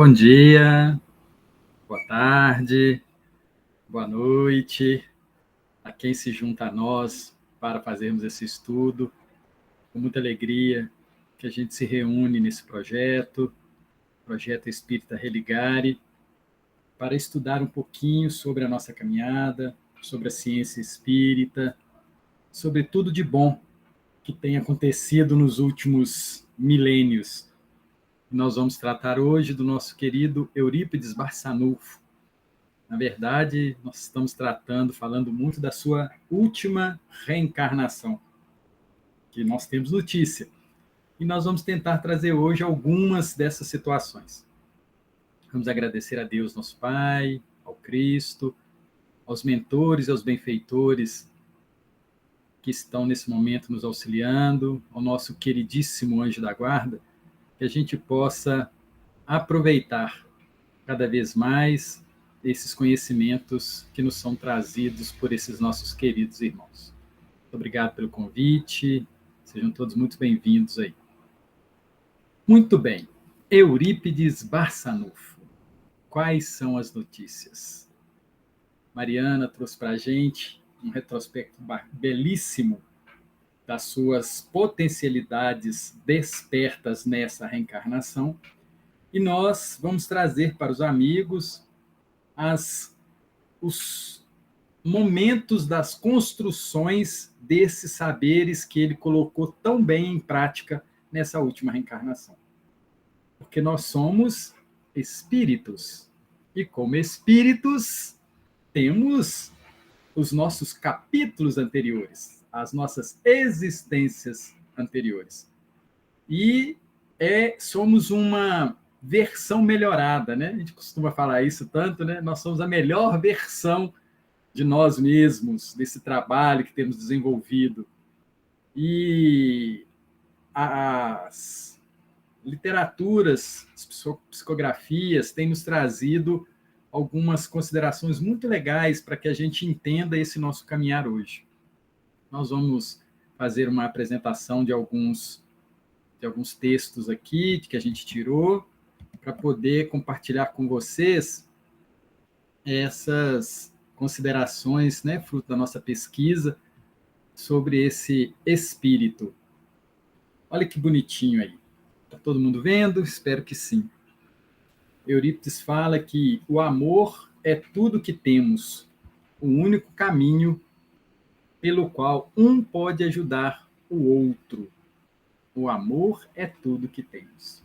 Bom dia, boa tarde, boa noite a quem se junta a nós para fazermos esse estudo. Com muita alegria que a gente se reúne nesse projeto Espírita Religare, para estudar um pouquinho sobre a nossa caminhada, sobre a ciência espírita, sobre tudo de bom que tem acontecido nos últimos milênios. Nós vamos tratar hoje do nosso querido Eurípides Barçanufo. Na verdade, nós estamos falando muito da sua última reencarnação, que nós temos notícia. E nós vamos tentar trazer hoje algumas dessas situações. Vamos agradecer a Deus, nosso Pai, ao Cristo, aos mentores e aos benfeitores que estão nesse momento nos auxiliando, ao nosso queridíssimo anjo da guarda, que a gente possa aproveitar cada vez mais esses conhecimentos que nos são trazidos por esses nossos queridos irmãos. Muito obrigado pelo convite, sejam todos muito bem-vindos aí. Muito bem, Eurípides Barçanufo, quais são as notícias? Mariana trouxe para a gente um retrospecto belíssimo das suas potencialidades despertas nessa reencarnação, e nós vamos trazer para os amigos os momentos das construções desses saberes que ele colocou tão bem em prática nessa última reencarnação. Porque nós somos espíritos, e como espíritos temos os nossos capítulos anteriores, as nossas existências anteriores. E somos uma versão melhorada, né? A gente costuma falar isso tanto, né? Nós somos a melhor versão de nós mesmos, desse trabalho que temos desenvolvido. E as literaturas, as psicografias têm nos trazido algumas considerações muito legais para que a gente entenda esse nosso caminhar hoje. Nós vamos fazer uma apresentação de alguns textos aqui que a gente tirou, para poder compartilhar com vocês essas considerações, né, fruto da nossa pesquisa sobre esse espírito. Olha que bonitinho aí. Está todo mundo vendo? Espero que sim. Eurípides fala que o amor é tudo que temos, o único caminho pelo qual um pode ajudar o outro. O amor é tudo que temos.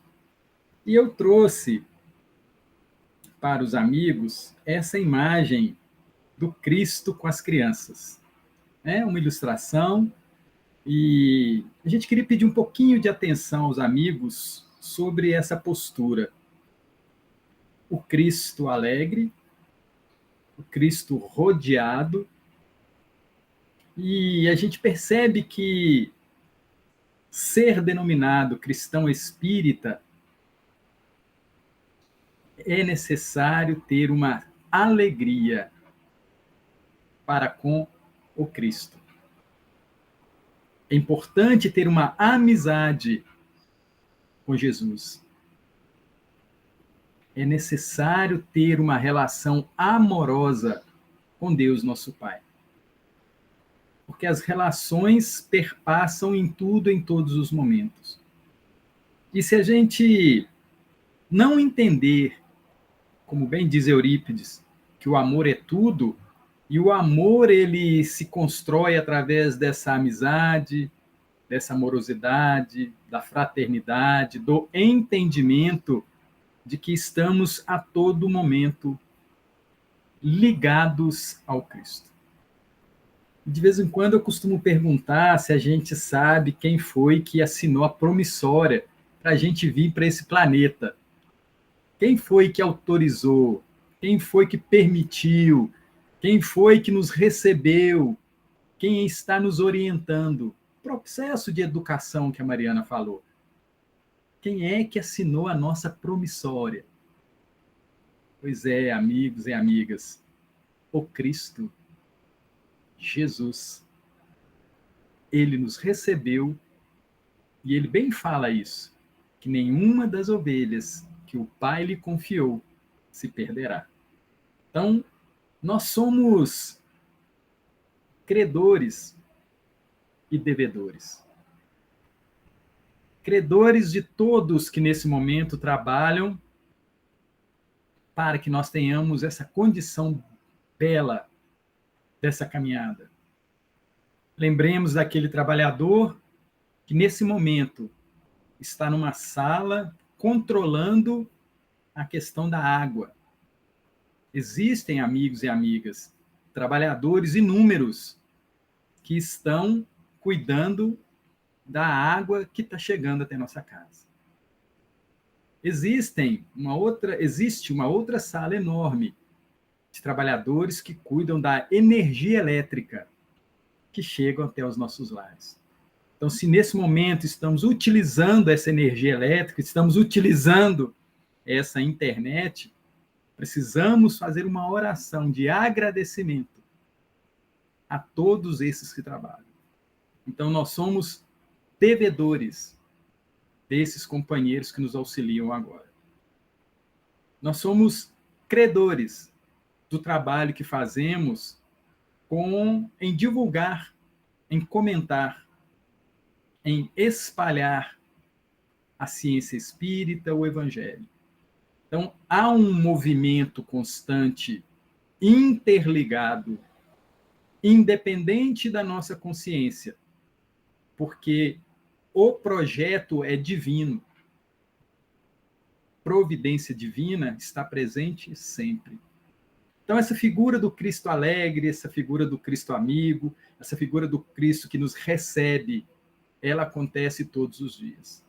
E eu trouxe para os amigos essa imagem do Cristo com as crianças. É uma ilustração, e a gente queria pedir um pouquinho de atenção aos amigos sobre essa postura. O Cristo alegre, o Cristo rodeado, e a gente percebe que ser denominado cristão espírita é necessário ter uma alegria para com o Cristo. É importante ter uma amizade com Jesus. É necessário ter uma relação amorosa com Deus, nosso Pai. Porque as relações perpassam em tudo, em todos os momentos. E se a gente não entender, como bem diz Eurípides, que o amor é tudo, e o amor ele se constrói através dessa amizade, dessa amorosidade, da fraternidade, do entendimento de que estamos a todo momento ligados ao Cristo. De vez em quando eu costumo perguntar se a gente sabe quem foi que assinou a promissória para a gente vir para esse planeta. Quem foi que autorizou? Quem foi que permitiu? Quem foi que nos recebeu? Quem está nos orientando? Processo de educação que a Mariana falou. Quem é que assinou a nossa promissória? Pois é, amigos e amigas, o Cristo, Jesus. Ele nos recebeu, e ele bem fala isso, que nenhuma das ovelhas que que o Pai lhe confiou se perderá. Então, nós somos credores e devedores. Credores de todos que nesse momento trabalham para que nós tenhamos essa condição bela dessa caminhada. Lembremos daquele trabalhador que nesse momento está numa sala controlando a questão da água. Existem amigos e amigas, trabalhadores inúmeros que estão cuidando da água que está chegando até nossa casa. Existe uma outra sala enorme de trabalhadores que cuidam da energia elétrica que chegam até os nossos lares. Então, se nesse momento estamos utilizando essa energia elétrica, estamos utilizando essa internet, precisamos fazer uma oração de agradecimento a todos esses que trabalham. Então, nós somos devedores desses companheiros que nos auxiliam agora. Nós somos credores do trabalho que fazemos em divulgar, em comentar, em espalhar a ciência espírita, o evangelho. Então, há um movimento constante, interligado, independente da nossa consciência, porque o projeto é divino. Providência divina está presente sempre. Então, essa figura do Cristo alegre, essa figura do Cristo amigo, essa figura do Cristo que nos recebe, ela acontece todos os dias.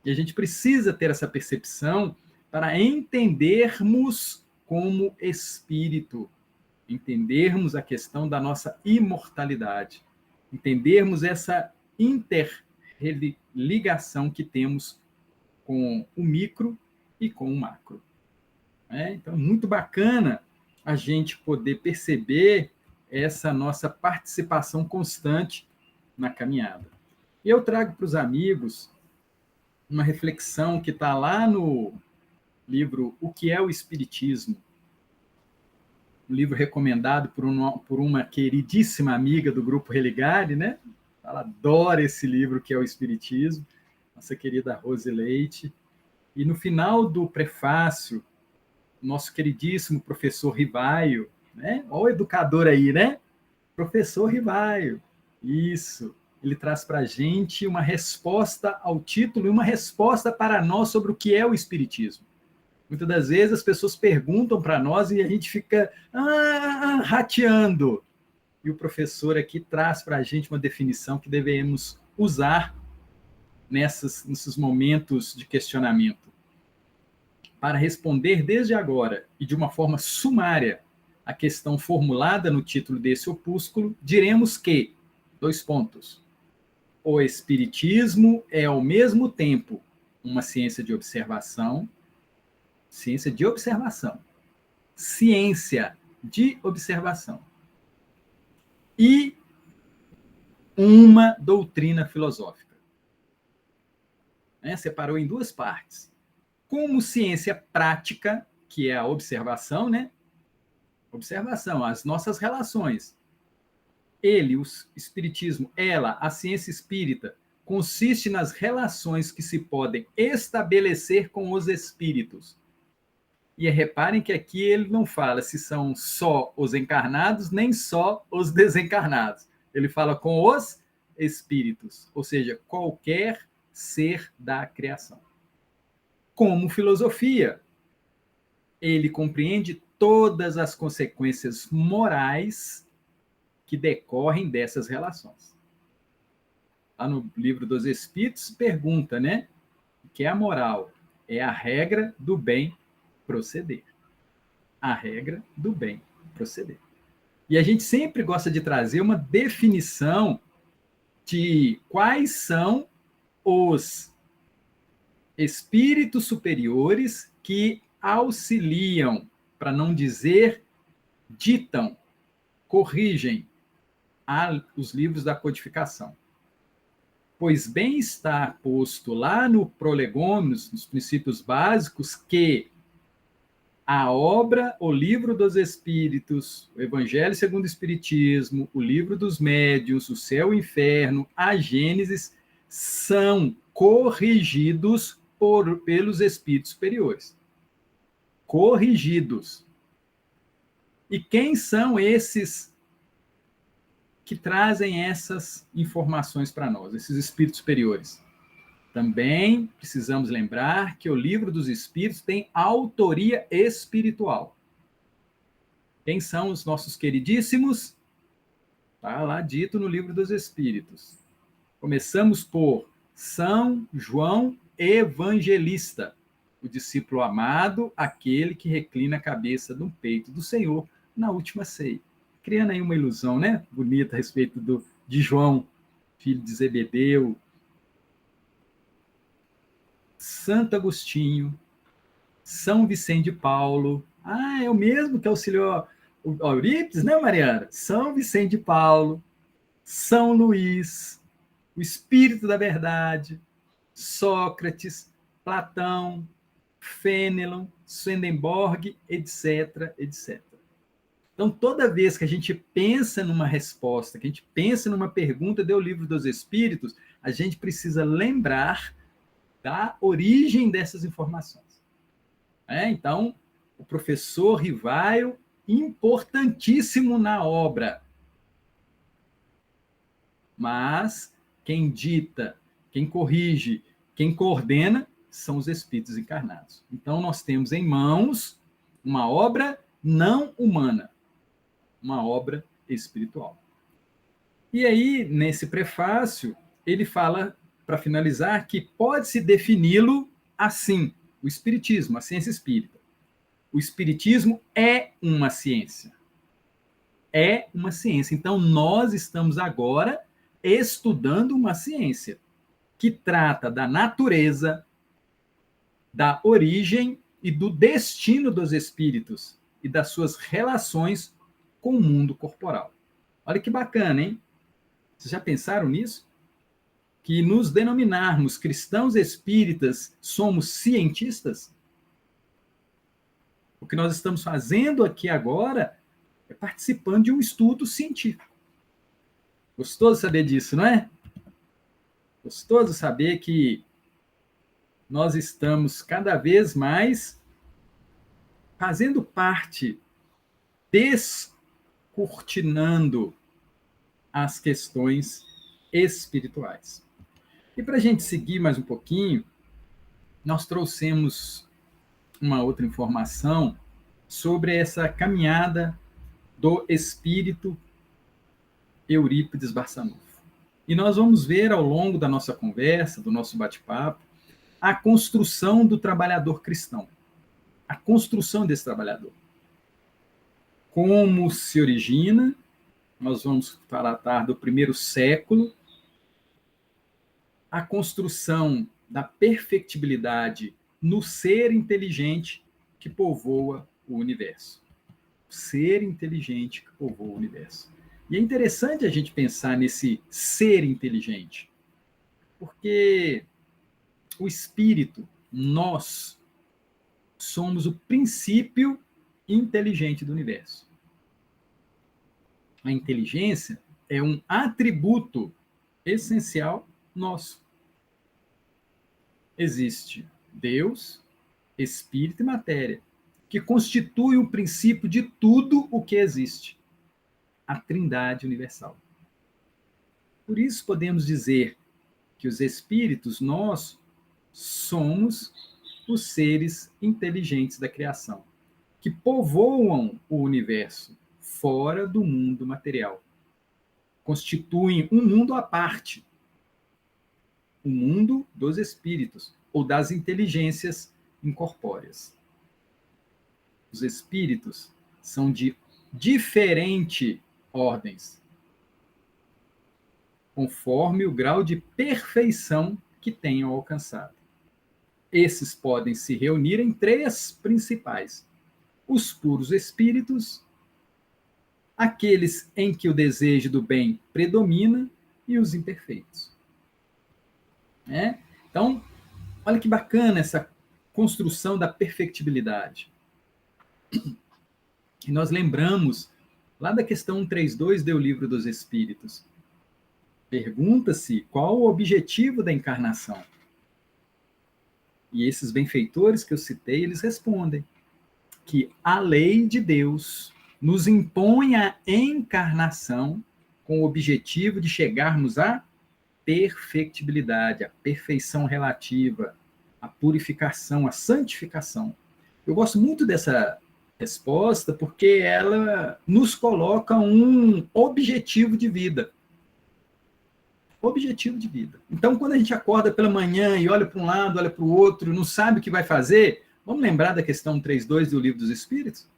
E a gente precisa ter essa percepção para entendermos como espírito, entendermos a questão da nossa imortalidade, entendermos essa interligação que temos com o micro e com o macro. Então, muito bacana a gente poder perceber essa nossa participação constante na caminhada. E eu trago para os amigos uma reflexão que está lá no livro O que é o Espiritismo, um livro recomendado por uma queridíssima amiga do Grupo Religare, né? Ela adora esse livro, que é o Espiritismo, nossa querida Rose Leite. E no final do prefácio, nosso queridíssimo professor Rivaio, né? Olha o educador aí, né? Professor Rivaio, isso. Ele traz para a gente uma resposta ao título e uma resposta para nós sobre o que é o Espiritismo. Muitas das vezes as pessoas perguntam para nós e a gente fica rateando. E o professor aqui traz para a gente uma definição que devemos usar nesses momentos de questionamento. Para responder desde agora e de uma forma sumária a questão formulada no título desse opúsculo, diremos que, 2 pontos, o Espiritismo é ao mesmo tempo uma ciência de observação, ciência de observação e uma doutrina filosófica. Separou em 2 partes. Como ciência prática, que é a observação, né? Observação, as nossas relações. Ele, o espiritismo, ela, a ciência espírita, consiste nas relações que se podem estabelecer com os espíritos. E reparem que aqui ele não fala se são só os encarnados, nem só os desencarnados. Ele fala com os espíritos, ou seja, qualquer ser da criação. Como filosofia, ele compreende todas as consequências morais que decorrem dessas relações. Lá no Livro dos Espíritos pergunta, né? O que é a moral? É a regra do bem proceder. A regra do bem proceder. E a gente sempre gosta de trazer uma definição de quais são os espíritos superiores que auxiliam, para não dizer ditam, corrigem os livros da codificação. Pois bem está posto lá no Prolegômenos, nos princípios básicos, que a obra, o Livro dos Espíritos, o Evangelho segundo o Espiritismo, o Livro dos Médiuns, o Céu e o Inferno, a Gênesis, são corrigidos pelos espíritos superiores. Corrigidos. E quem são esses que trazem essas informações para nós, esses espíritos superiores? Também precisamos lembrar que o Livro dos Espíritos tem autoria espiritual. Quem são os nossos queridíssimos? Está lá dito no Livro dos Espíritos. Começamos por São João Evangelista, o discípulo amado, aquele que reclina a cabeça no peito do Senhor na última ceia. Criando aí uma ilusão, né? Bonita a respeito de João, filho de Zebedeu. Santo Agostinho, São Vicente de Paulo. É o mesmo que auxiliou o Eurípides, né, Mariana? São Vicente de Paulo, São Luís, o Espírito da Verdade, Sócrates, Platão, Fênelon, Swedenborg, etc, etc. Então, toda vez que a gente pensa numa resposta, que a gente pensa numa pergunta do Livro dos Espíritos, a gente precisa lembrar da origem dessas informações. Então, o professor Rivaio, importantíssimo na obra. Mas quem dita, quem corrige, quem coordena são os espíritos encarnados. Então, nós temos em mãos uma obra não humana, uma obra espiritual. E aí, nesse prefácio, ele fala, para finalizar, que pode-se defini-lo assim, o espiritismo, a ciência espírita. O espiritismo é uma ciência. É uma ciência. Então, nós estamos agora estudando uma ciência que trata da natureza, da origem e do destino dos espíritos e das suas relações com o mundo corporal. Olha que bacana, hein? Vocês já pensaram nisso? Que nos denominarmos cristãos espíritas somos cientistas? O que nós estamos fazendo aqui agora é participando de um estudo científico. Gostoso saber disso, não é? Gostoso saber que nós estamos cada vez mais fazendo parte, descortinando as questões espirituais. E para a gente seguir mais um pouquinho, nós trouxemos uma outra informação sobre essa caminhada do espírito Eurípides Barçanufo. E nós vamos ver ao longo da nossa conversa, do nosso bate-papo, a construção do trabalhador cristão. A construção desse trabalhador. Como se origina, nós vamos tratar do primeiro século, a construção da perfectibilidade no ser inteligente que povoa o universo. O ser inteligente que povoa o universo. E é interessante a gente pensar nesse ser inteligente, porque o espírito, nós, somos o princípio inteligente do universo. A inteligência é um atributo essencial nosso. Existe Deus, espírito e matéria, que constitui o princípio de tudo o que existe. A Trindade universal. Por isso podemos dizer que os espíritos, nós, somos os seres inteligentes da criação, que povoam o universo fora do mundo material. Constituem um mundo à parte, o mundo dos espíritos, ou das inteligências incorpóreas. Os espíritos são de diferente ordens, conforme o grau de perfeição que tenham alcançado. Esses podem se reunir em três principais: os puros espíritos, aqueles em que o desejo do bem predomina e os imperfeitos. né? Então, olha que bacana essa construção da perfectibilidade. E nós lembramos lá da questão 132 do Livro dos Espíritos. Pergunta-se qual o objetivo da encarnação. E esses benfeitores que eu citei, eles respondem que a lei de Deus nos impõe a encarnação com o objetivo de chegarmos à perfectibilidade, à perfeição relativa, à purificação, à santificação. Eu gosto muito dessa resposta porque ela nos coloca um objetivo de vida. Objetivo de vida. Então, quando a gente acorda pela manhã e olha para um lado, olha para o outro, não sabe o que vai fazer, vamos lembrar da questão 3.2 do Livro dos Espíritos?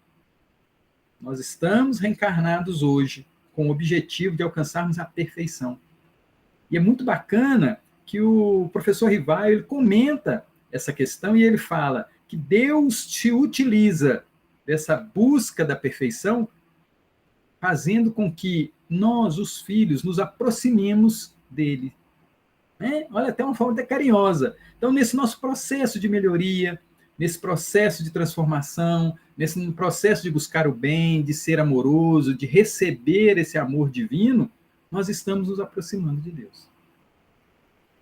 Nós estamos reencarnados hoje com o objetivo de alcançarmos a perfeição. E é muito bacana que o professor Rivaio ele comenta essa questão e ele fala que Deus te utiliza dessa busca da perfeição, fazendo com que nós, os filhos, nos aproximemos dele. Olha, até uma forma até carinhosa. Então, nesse nosso processo de melhoria, nesse processo de transformação, nesse processo de buscar o bem, de ser amoroso, de receber esse amor divino, nós estamos nos aproximando de Deus.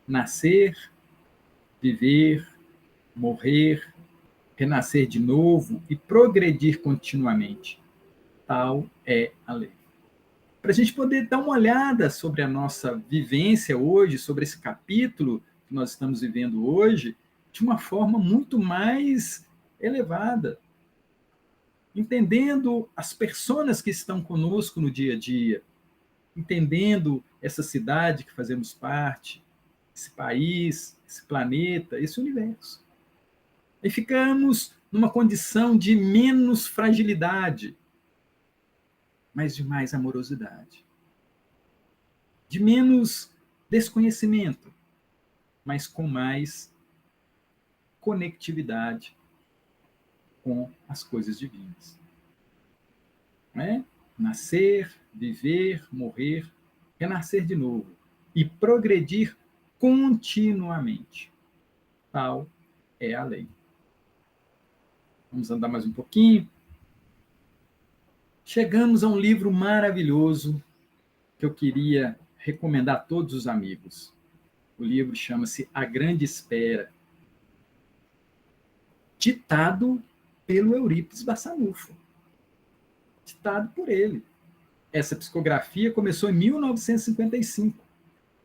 Nascer, viver, morrer, renascer de novo e progredir continuamente. Tal é a lei. Para a gente poder dar uma olhada sobre a nossa vivência hoje, sobre esse capítulo que nós estamos vivendo hoje, de uma forma muito mais elevada, entendendo as pessoas que estão conosco no dia a dia, entendendo essa cidade que fazemos parte, esse país, esse planeta, esse universo. E ficamos numa condição de menos fragilidade, mas de mais amorosidade. De menos desconhecimento, mas com mais conectividade com as coisas divinas. Nascer, viver, morrer, renascer de novo e progredir continuamente. Tal é a lei. Vamos andar mais um pouquinho. Chegamos a um livro maravilhoso que eu queria recomendar a todos os amigos. O livro chama-se A Grande Espera, ditado pelo Eurípides Barçanufo. Ditado por ele. Essa psicografia começou em 1955,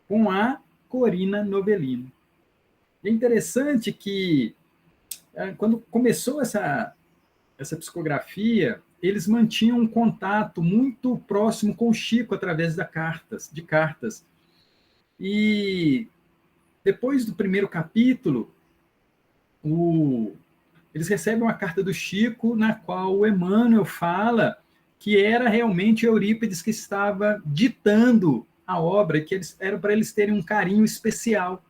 com a Corina Novellino. E é interessante que, quando começou essa psicografia, eles mantinham um contato muito próximo com o Chico através de cartas. E depois do primeiro capítulo, eles recebem uma carta do Chico, na qual o Emmanuel fala que era realmente Eurípides que estava ditando a obra, que era para eles terem um carinho especial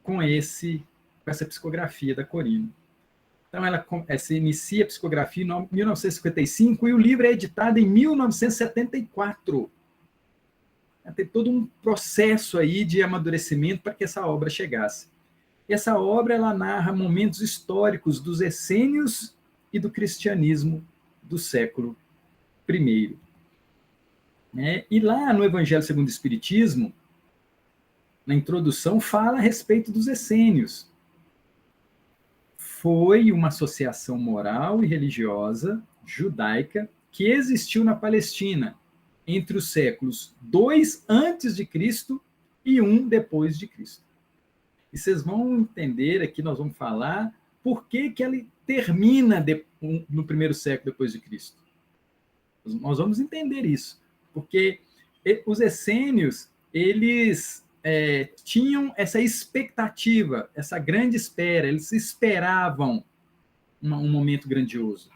com essa psicografia da Corina. Então, ela se inicia a psicografia em 1955 e o livro é editado em 1974. Tem todo um processo aí de amadurecimento para que essa obra chegasse. E essa obra ela narra momentos históricos dos essênios e do cristianismo do século I. E lá no Evangelho segundo o Espiritismo, na introdução, fala a respeito dos essênios. Foi uma associação moral e religiosa judaica que existiu na Palestina entre os séculos 2 antes de Cristo e 1 depois de Cristo. E vocês vão entender aqui, nós vamos falar por que ela termina no primeiro século depois de Cristo. Nós vamos entender isso, porque os essênios, eles tinham essa expectativa, essa grande espera, eles esperavam um momento grandioso.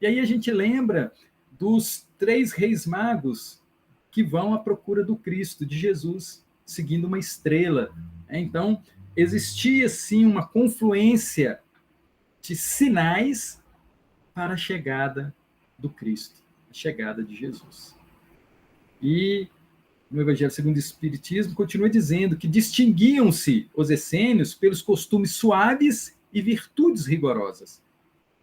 E aí a gente lembra dos 3 reis magos que vão à procura do Cristo, de Jesus, seguindo uma estrela. Então, existia, sim, uma confluência de sinais para a chegada do Cristo, a chegada de Jesus. E no Evangelho segundo o Espiritismo, continua dizendo que distinguiam-se os essênios pelos costumes suaves e virtudes rigorosas.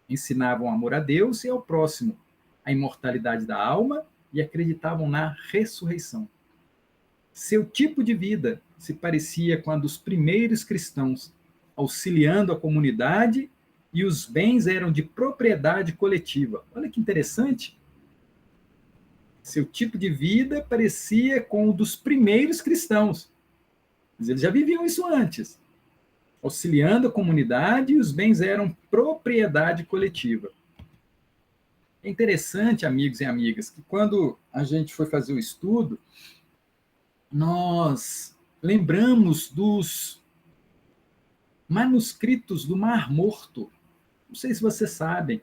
Ensinavam amor a Deus e ao próximo, a imortalidade da alma e acreditavam na ressurreição. Seu tipo de vida se parecia com a dos primeiros cristãos, auxiliando a comunidade, e os bens eram de propriedade coletiva. Olha que interessante. Seu tipo de vida parecia com o dos primeiros cristãos. Mas eles já viviam isso antes. Auxiliando a comunidade, e os bens eram propriedade coletiva. É interessante, amigos e amigas, que quando a gente foi fazer o estudo, nós lembramos dos manuscritos do Mar Morto. Não sei se vocês sabem,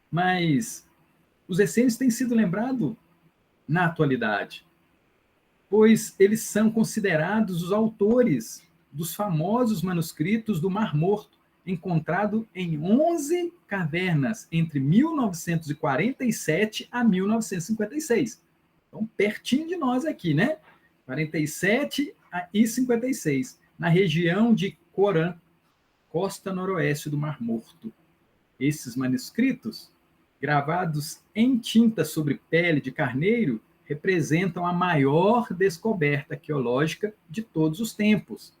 mas os essênios têm sido lembrados na atualidade, pois eles são considerados os autores dos famosos manuscritos do Mar Morto, encontrado em 11 cavernas entre 1947 a 1956. Então, pertinho de nós aqui, né? 47 e 56, na região de Corã, costa noroeste do Mar Morto. Esses manuscritos, gravados em tinta sobre pele de carneiro, representam a maior descoberta arqueológica de todos os tempos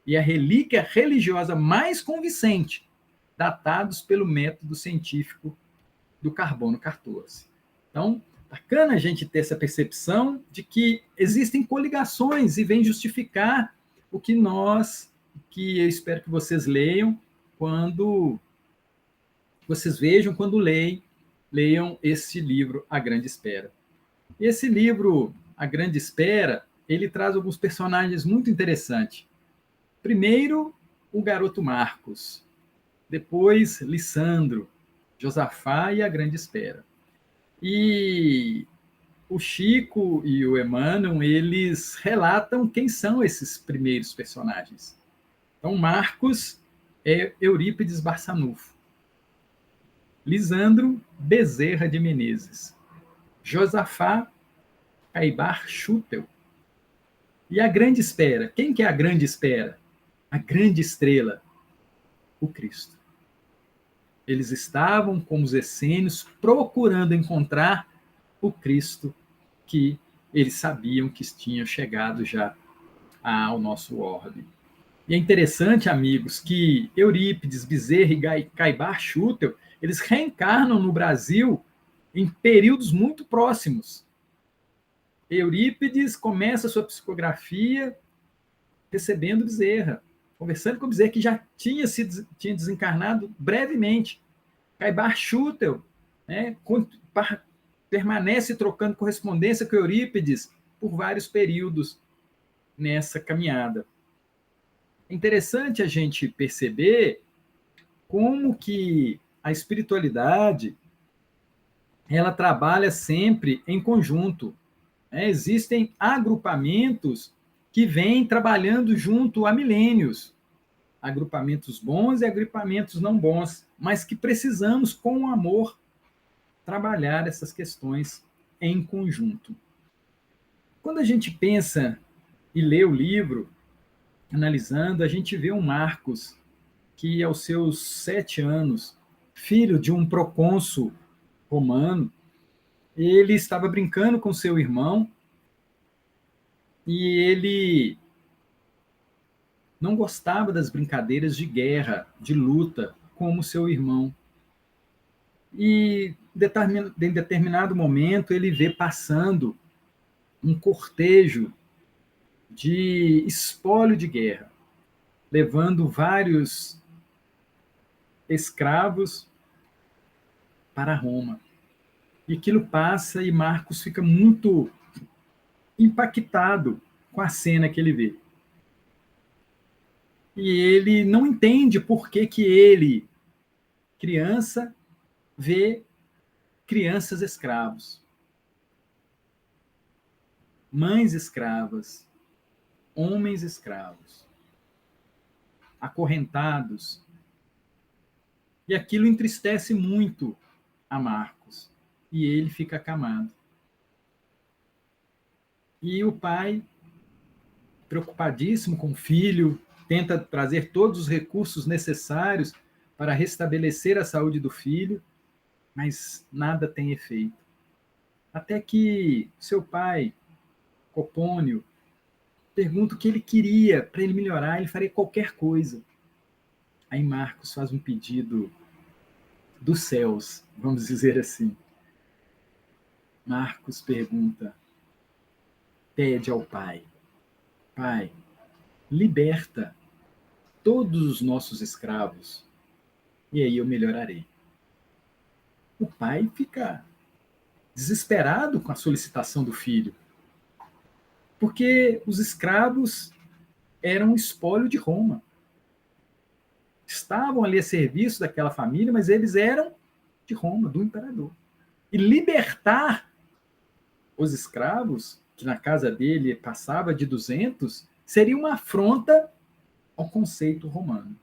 e a relíquia religiosa mais convincente, datados pelo método científico do carbono 14. Então, bacana a gente ter essa percepção de que existem coligações e vem justificar o que eu espero que vocês leiam quando vocês vejam, quando leiam esse livro, A Grande Espera. E esse livro, A Grande Espera, ele traz alguns personagens muito interessantes. Primeiro, o garoto Marcos. Depois, Lissandro, Josafá e A Grande Espera. E o Chico e o Emmanuel, eles relatam quem são esses primeiros personagens. Então, Marcos é Eurípides Barçanufo. Lisandro Bezerra de Menezes. Josafá Caibar Schutel. E a Grande Espera. Quem que é a Grande Espera? A grande estrela, o Cristo. Eles estavam, como os essênios, procurando encontrar o Cristo que eles sabiam que tinha chegado já ao nosso orbe. E é interessante, amigos, que Eurípides, Bezerra e Caibar Schutel, eles reencarnam no Brasil em períodos muito próximos. Eurípides começa a sua psicografia recebendo Bezerra, conversando com Bezerra, que já tinha desencarnado brevemente. Caibar Schutel, né, permanece trocando correspondência com Eurípides por vários períodos nessa caminhada. É interessante a gente perceber como que a espiritualidade ela trabalha sempre em conjunto. Existem agrupamentos que vêm trabalhando junto há milênios, agrupamentos bons e agrupamentos não bons, mas que precisamos, com amor, trabalhar essas questões em conjunto. Quando a gente pensa e lê o livro, analisando, a gente vê um Marcos que, aos seus 7 anos, filho de um procônsul romano, ele estava brincando com seu irmão e ele não gostava das brincadeiras de guerra, de luta, como seu irmão. E em determinado momento ele vê passando um cortejo de espólio de guerra, levando vários escravos para Roma. E aquilo passa e Marcos fica muito impactado com a cena que ele vê. E ele não entende por que ele, criança, vê crianças escravos, mães escravas, homens escravos, acorrentados. E aquilo entristece muito a Marcos. E ele fica acamado. E o pai, preocupadíssimo com o filho, tenta trazer todos os recursos necessários para restabelecer a saúde do filho, mas nada tem efeito. Até que seu pai, Copônio, pergunta o que ele queria para ele melhorar, ele faria qualquer coisa. Aí Marcos faz um pedido dos céus, vamos dizer assim. Marcos pergunta, pede ao pai, pai, liberta todos os nossos escravos e aí eu melhorarei. O pai fica desesperado com a solicitação do filho, porque os escravos eram um espólio de Roma. Estavam ali a serviço daquela família, mas eles eram de Roma, do imperador. E libertar os escravos, que na casa dele passava de 200, seria uma afronta ao conceito romano.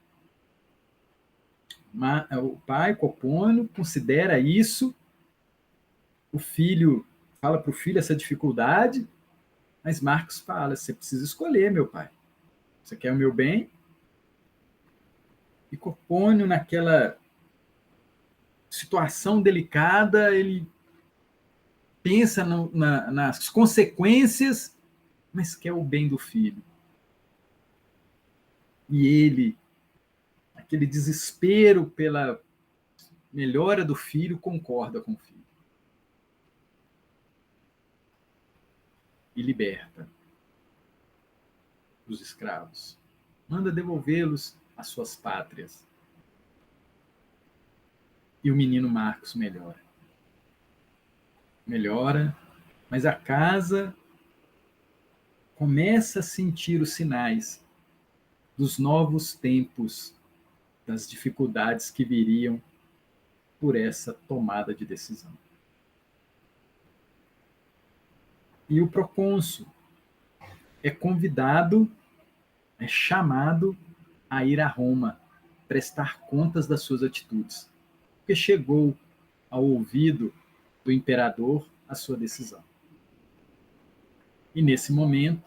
O pai, Copônio, considera isso, o filho fala para o filho essa dificuldade, mas Marcos fala, você precisa escolher, meu pai. Você quer o meu bem? E Copônio, naquela situação delicada, ele pensa nas consequências, mas quer o bem do filho. E ele, aquele desespero pela melhora do filho, concorda com o filho. E liberta os escravos. Manda devolvê-los às suas pátrias. E o menino Marcos melhora. Melhora, mas a casa começa a sentir os sinais dos novos tempos, das dificuldades que viriam por essa tomada de decisão. E o procônsul é convidado, é chamado a ir a Roma, prestar contas das suas atitudes, porque chegou ao ouvido do imperador a sua decisão. E nesse momento,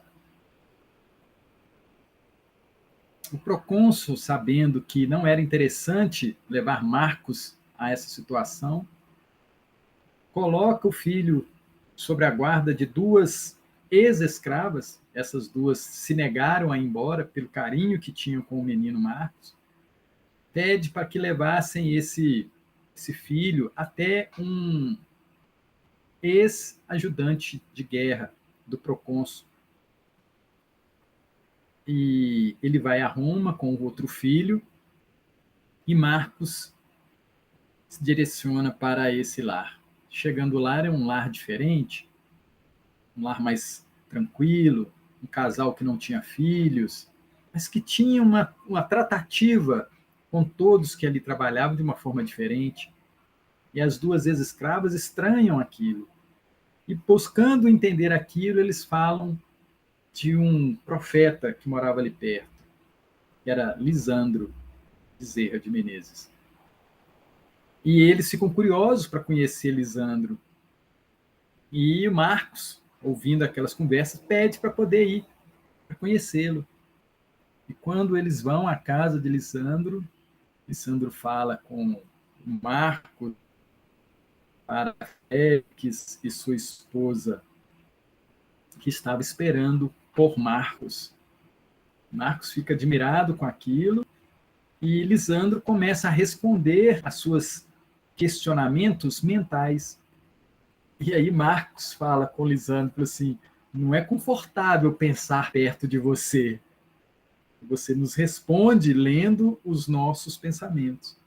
o procônsul, sabendo que não era interessante levar Marcos a essa situação, coloca o filho sobre a guarda de 2 ex-escravas. Essas 2 se negaram a ir embora pelo carinho que tinham com o menino Marcos. Pede para que levassem esse filho até um ex-ajudante de guerra do procônsul. E ele vai a Roma com o outro filho e Marcos se direciona para esse lar. Chegando lá, é um lar diferente, um lar mais tranquilo, um casal que não tinha filhos, mas que tinha uma tratativa com todos que ali trabalhavam de uma forma diferente. E as 2 ex-escravas estranham aquilo. E buscando entender aquilo, eles falam de um profeta que morava ali perto, que era Lisandro Bezerra de Menezes. E eles ficam curiosos para conhecer Lisandro. E o Marcos, ouvindo aquelas conversas, pede para poder ir, para conhecê-lo. E quando eles vão à casa de Lisandro, Lisandro fala com o Marcos, para Félix e sua esposa, que estava esperando por Marcos. Marcos fica admirado com aquilo e Lisandro começa a responder às suas questionamentos mentais. E aí Marcos fala com Lisandro assim, não é confortável pensar perto de você. Você nos responde lendo os nossos pensamentos.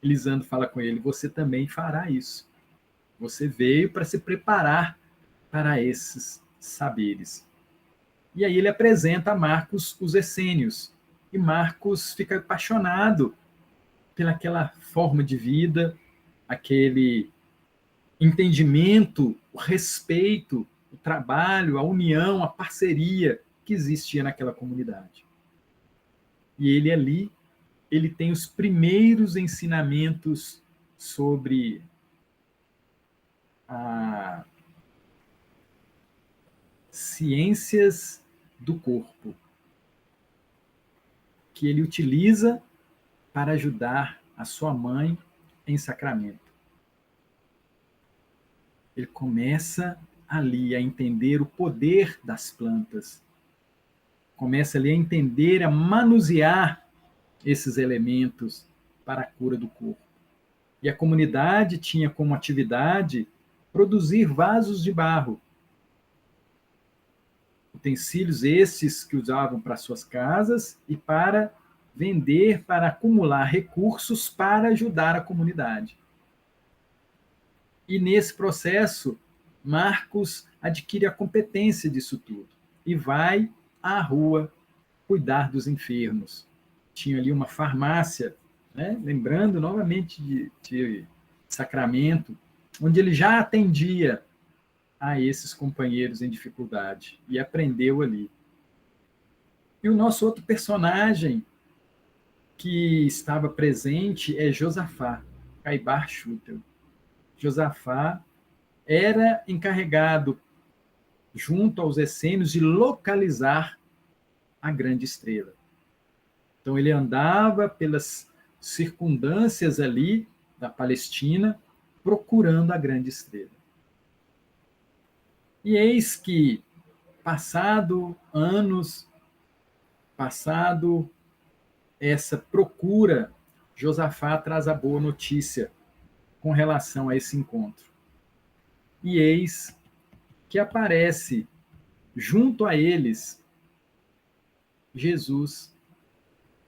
E Lisandro fala com ele, você também fará isso. Você veio para se preparar para esses saberes. E aí ele apresenta a Marcos os essênios. E Marcos fica apaixonado pelaquela forma de vida, aquele entendimento, o respeito, o trabalho, a união, a parceria que existia naquela comunidade. E ele ali, ele tem os primeiros ensinamentos sobre ciências do corpo, que ele utiliza para ajudar a sua mãe em Sacramento. Ele começa ali a entender o poder das plantas, começa ali a entender, a manusear esses elementos para a cura do corpo. E a comunidade tinha como atividade produzir vasos de barro, utensílios estes que usavam para suas casas e para vender, para acumular recursos para ajudar a comunidade. E nesse processo, Marcos adquire a competência disso tudo e vai à rua cuidar dos enfermos. Tinha ali uma farmácia, né? Lembrando novamente de Sacramento, onde ele já atendia a esses companheiros em dificuldade e aprendeu ali. E o nosso outro personagem que estava presente é Josafá, Caibar Schutel. Josafá era encarregado, junto aos essênios, de localizar a grande estrela. Então ele andava pelas circundâncias ali da Palestina, procurando a grande estrela. E eis que, passado anos, passado essa procura, Josafá traz a boa notícia com relação a esse encontro. E eis que aparece junto a eles Jesus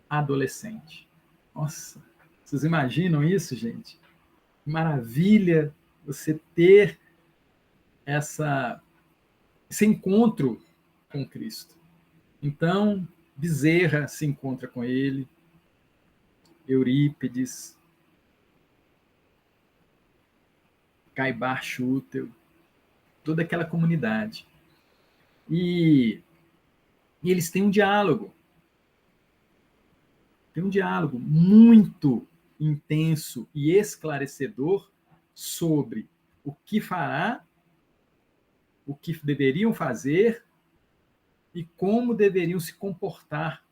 adolescente. Nossa, vocês imaginam isso, gente? Maravilha você ter esse encontro com Cristo. Então, Bezerra se encontra com ele, Eurípides, Caibar Schutel, toda aquela comunidade. E eles têm um diálogo. Tem um diálogo muito intenso e esclarecedor sobre o que fará, o que deveriam fazer e como deveriam se comportar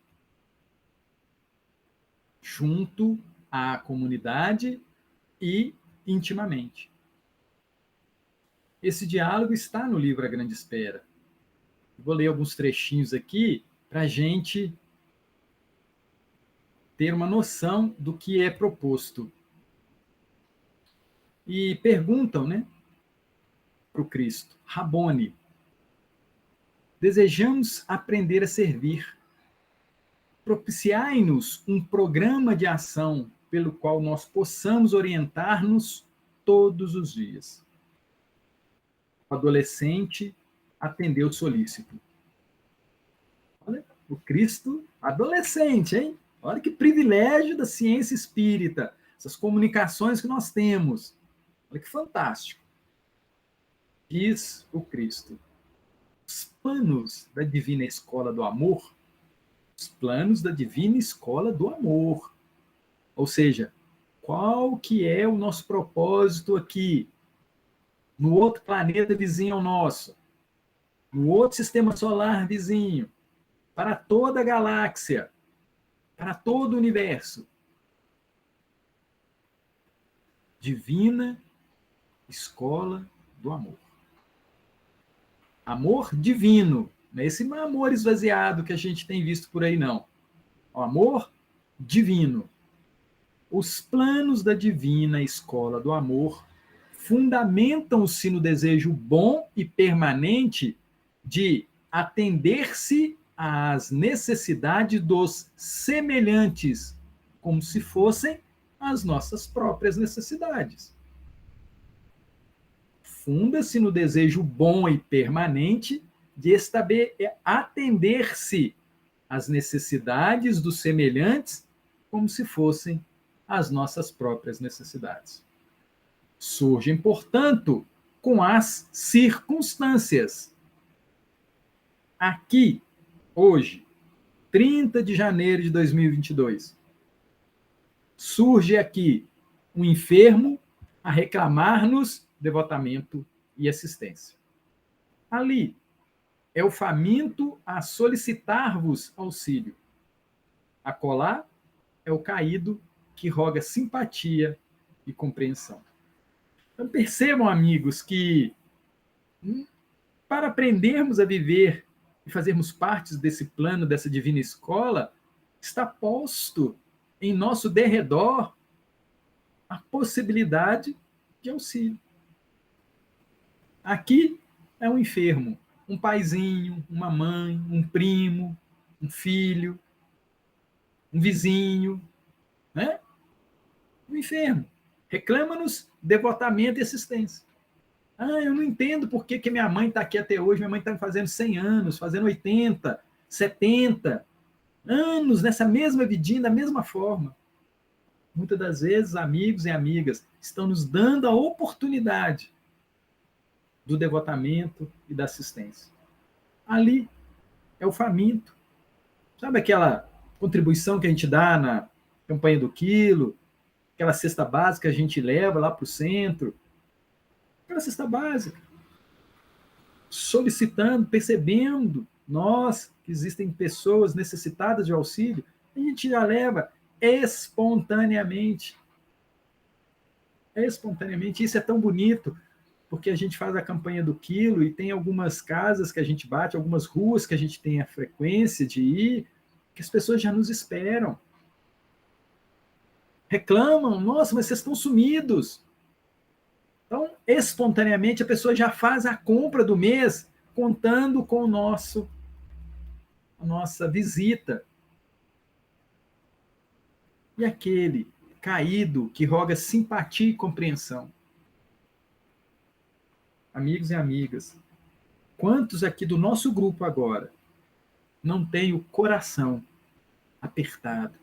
junto à comunidade e intimamente. Esse diálogo está no livro A Grande Espera. Vou ler alguns trechinhos aqui para a gente ter uma noção do que é proposto. E perguntam, né, para o Cristo: Rabone, desejamos aprender a servir. Propiciai-nos um programa de ação pelo qual nós possamos orientar-nos todos os dias. O adolescente atendeu solícito. Olha, o Cristo adolescente, hein? Olha que privilégio da ciência espírita, essas comunicações que nós temos. Olha que fantástico. Diz o Cristo: os planos da divina escola do amor, os planos da divina escola do amor. Ou seja, qual que é o nosso propósito aqui, no outro planeta vizinho ao nosso, no outro sistema solar vizinho, para toda a galáxia, para todo o universo. Divina escola do amor. Amor divino, não é esse amor esvaziado que a gente tem visto por aí, não. O amor divino. Os planos da divina escola do amor fundamentam-se no desejo bom e permanente de atender-se às necessidades dos semelhantes, como se fossem as nossas próprias necessidades. Funda-se no desejo bom e permanente de atender-se às necessidades dos semelhantes, como se fossem as nossas próprias necessidades. Surgem, portanto, com as circunstâncias. Aqui, hoje, 30 de janeiro de 2022, surge aqui um enfermo a reclamar-nos devotamento e assistência. Ali é o faminto a solicitar-vos auxílio. Acolá é o caído que roga simpatia e compreensão. Então percebam, amigos, que para aprendermos a viver e fazermos parte desse plano, dessa divina escola, está posto em nosso derredor a possibilidade de auxílio. Aqui é um enfermo, um paizinho, uma mãe, um primo, um filho, um vizinho, né? Um enfermo. Reclama-nos devotamento e assistência. Eu não entendo por que minha mãe está aqui até hoje, minha mãe está fazendo 100 anos, fazendo 80, 70 anos nessa mesma vidinha, da mesma forma. Muitas das vezes, amigos e amigas estão nos dando a oportunidade do devotamento e da assistência. Ali é o faminto. Sabe aquela contribuição que a gente dá na campanha do quilo, aquela cesta básica que a gente leva lá para o centro, aquela cesta básica, solicitando, percebendo nós que existem pessoas necessitadas de auxílio, a gente já leva espontaneamente. Espontaneamente. Isso é tão bonito, porque a gente faz a campanha do quilo e tem algumas casas que a gente bate, algumas ruas que a gente tem a frequência de ir, que as pessoas já nos esperam. Reclamam, nossa, mas vocês estão sumidos. Então, espontaneamente, a pessoa já faz a compra do mês, contando com a nossa visita. E aquele caído que roga simpatia e compreensão? Amigos e amigas, quantos aqui do nosso grupo agora não têm o coração apertado?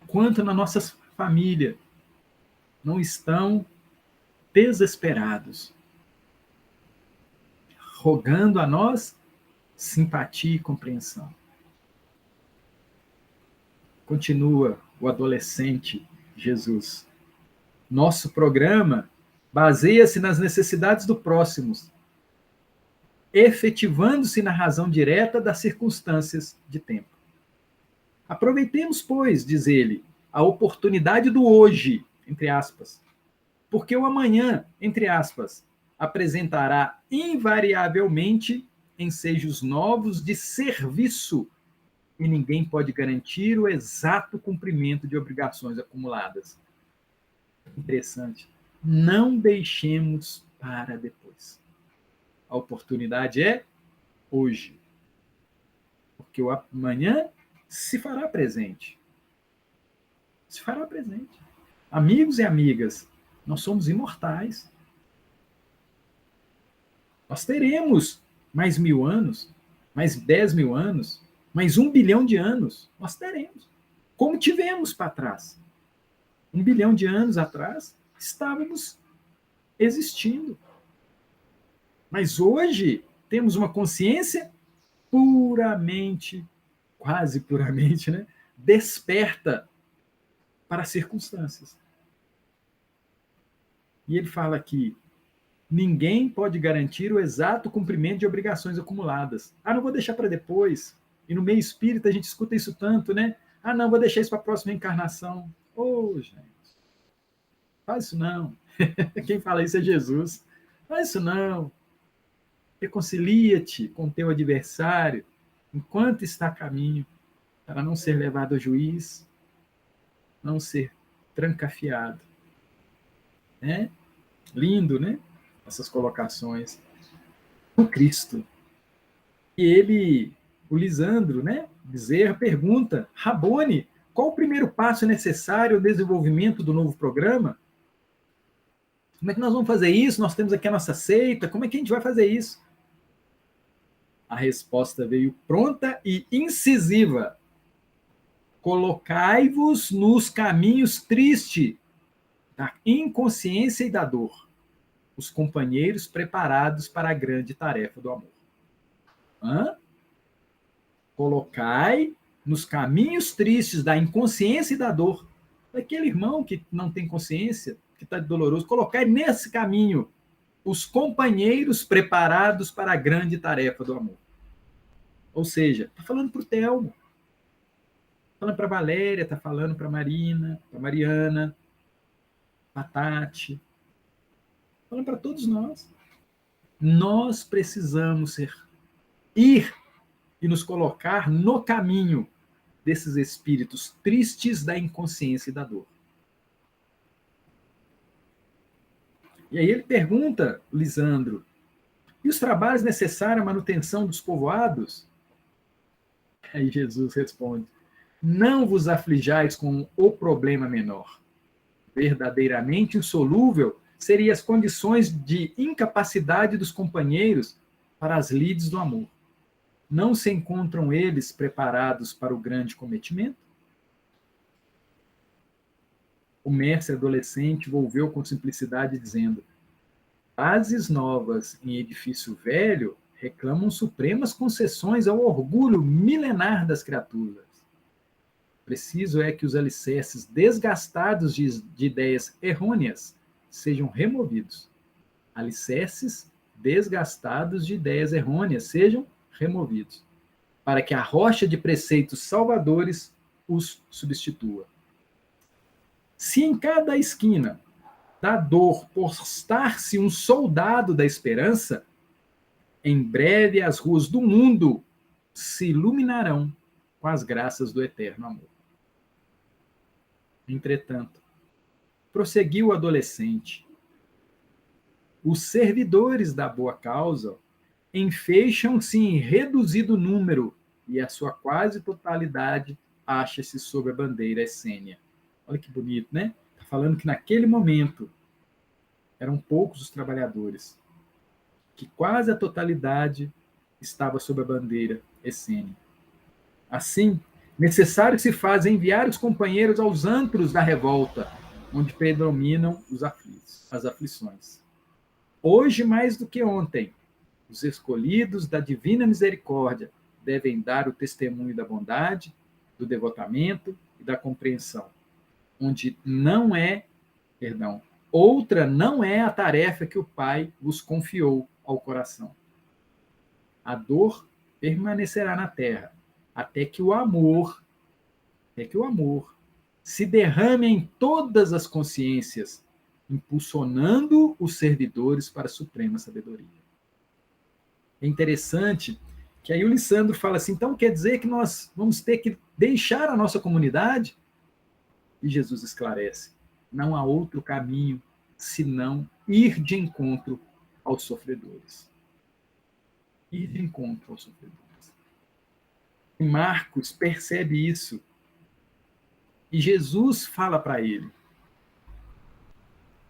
Quanto na nossa família não estão desesperados, rogando a nós simpatia e compreensão? Continua o adolescente Jesus. Nosso programa baseia-se nas necessidades do próximo, efetivando-se na razão direta das circunstâncias de tempo. Aproveitemos, pois, diz ele, a oportunidade do hoje, entre aspas, porque o amanhã, entre aspas, apresentará invariavelmente ensejos novos de serviço e ninguém pode garantir o exato cumprimento de obrigações acumuladas. Interessante. Não deixemos para depois. A oportunidade é hoje. Porque o amanhã se fará presente. Se fará presente. Amigos e amigas, nós somos imortais. Nós teremos mais 1000 anos, mais 10.000 anos, mais 1 bilhão de anos. Nós teremos. Como tivemos para trás. 1 bilhão de anos atrás, estávamos existindo. Mas hoje temos uma consciência puramente, quase puramente, né, desperta para as circunstâncias. E ele fala aqui, ninguém pode garantir o exato cumprimento de obrigações acumuladas. Não vou deixar para depois. E no meio espírita a gente escuta isso tanto, né? Não, vou deixar isso para a próxima encarnação. Gente, faz isso não. Quem fala isso é Jesus. Faz isso não. Reconcilia-te com teu adversário enquanto está a caminho, para não ser levado ao juiz, não ser trancafiado. Né? Lindo, né? Essas colocações. O Cristo. E ele, o Lisandro, né? Bezerra, pergunta, Rabone, qual o primeiro passo necessário ao desenvolvimento do novo programa? Como é que nós vamos fazer isso? Nós temos aqui a nossa seita, como é que a gente vai fazer isso? A resposta veio pronta e incisiva. Colocai-vos nos caminhos tristes da inconsciência e da dor, os companheiros preparados para a grande tarefa do amor. Colocai nos caminhos tristes da inconsciência e da dor, daquele irmão que não tem consciência, que está doloroso, colocai nesse caminho os companheiros preparados para a grande tarefa do amor. Ou seja, está falando para o Telmo, está falando para a Valéria, está falando para a Marina, para a Mariana, para a Tati, está falando para todos nós. Nós precisamos ir e nos colocar no caminho desses espíritos tristes da inconsciência e da dor. E aí ele pergunta, Lisandro, e os trabalhos necessários à manutenção dos povoados? Aí Jesus responde, não vos aflijais com o problema menor. Verdadeiramente insolúvel seriam as condições de incapacidade dos companheiros para as lides do amor. Não se encontram eles preparados para o grande cometimento? O mestre adolescente volveu com simplicidade, dizendo, bases novas em edifício velho reclamam supremas concessões ao orgulho milenar das criaturas. Preciso é que os alicerces desgastados de ideias errôneas sejam removidos. Alicerces desgastados de ideias errôneas sejam removidos, para que a rocha de preceitos salvadores os substitua. Se em cada esquina da dor postar-se um soldado da esperança, em breve as ruas do mundo se iluminarão com as graças do eterno amor. Entretanto, prosseguiu o adolescente, os servidores da boa causa enfeixam-se em reduzido número e a sua quase totalidade acha-se sob a bandeira essênia. Olha que bonito, né? Está falando que naquele momento eram poucos os trabalhadores, que quase a totalidade estava sob a bandeira essênia. Assim, necessário se faz enviar os companheiros aos antros da revolta, onde predominam as aflições. Hoje, mais do que ontem, os escolhidos da divina misericórdia devem dar o testemunho da bondade, do devotamento e da compreensão, onde outra não é a tarefa que o Pai vos confiou ao coração. A dor permanecerá na terra, até que o amor se derrame em todas as consciências, impulsionando os servidores para a suprema sabedoria. É interessante que aí o Lissandro fala assim, então quer dizer que nós vamos ter que deixar a nossa comunidade? E Jesus esclarece, não há outro caminho senão ir de encontro aos sofredores. Ir de encontro aos sofredores. E Marcos percebe isso. E Jesus fala para ele,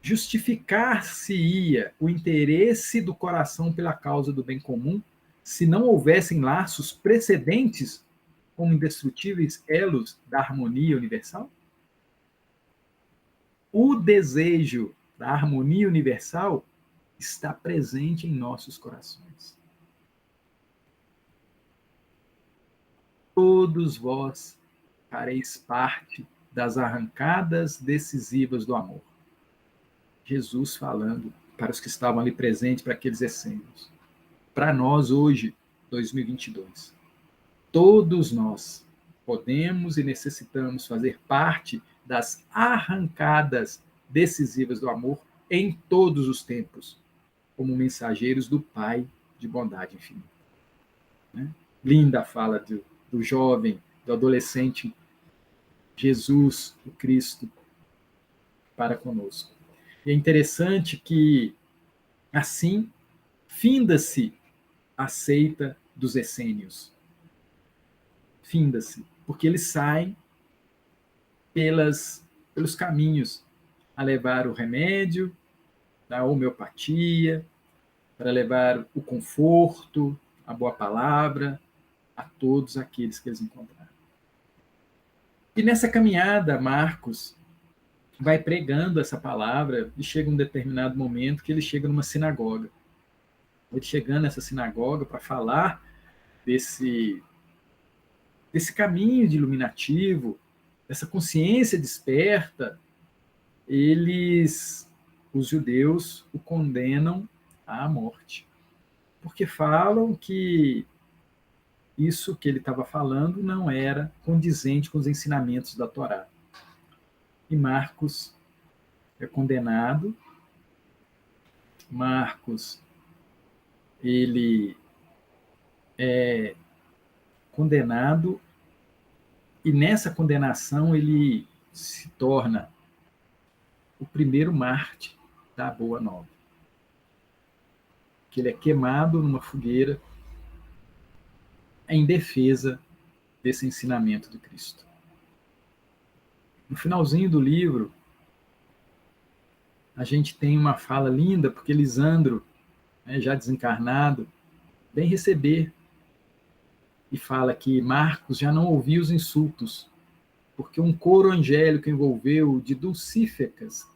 justificar-se-ia o interesse do coração pela causa do bem comum se não houvessem laços precedentes como indestrutíveis elos da harmonia universal? O desejo da harmonia universal está presente em nossos corações. Todos vós fareis parte das arrancadas decisivas do amor. Jesus falando para os que estavam ali presentes, para aqueles essênios. Para nós hoje, 2022, todos nós podemos e necessitamos fazer parte das arrancadas decisivas do amor em todos os tempos, como mensageiros do Pai de bondade infinita. Né? Linda a fala do jovem, do adolescente, Jesus, o Cristo, para conosco. E é interessante que, assim, finda-se a seita dos essênios. Finda-se, porque eles saem pelos caminhos a levar o remédio, a homeopatia, para levar o conforto, a boa palavra a todos aqueles que eles encontraram. E nessa caminhada, Marcos vai pregando essa palavra e chega um determinado momento que ele chega numa sinagoga. Ele chegando nessa sinagoga para falar desse caminho de iluminativo, dessa consciência desperta, os judeus, o condenam à morte. Porque falam que isso que ele estava falando não era condizente com os ensinamentos da Torá. E Marcos é condenado. Marcos, ele é condenado e nessa condenação ele se torna o primeiro mártir da Boa Nova. Que ele é queimado numa fogueira em defesa desse ensinamento do Cristo. No finalzinho do livro, a gente tem uma fala linda, porque Lisandro, já desencarnado, vem receber e fala que Marcos já não ouvia os insultos, porque um coro angélico envolveu de dulcíficas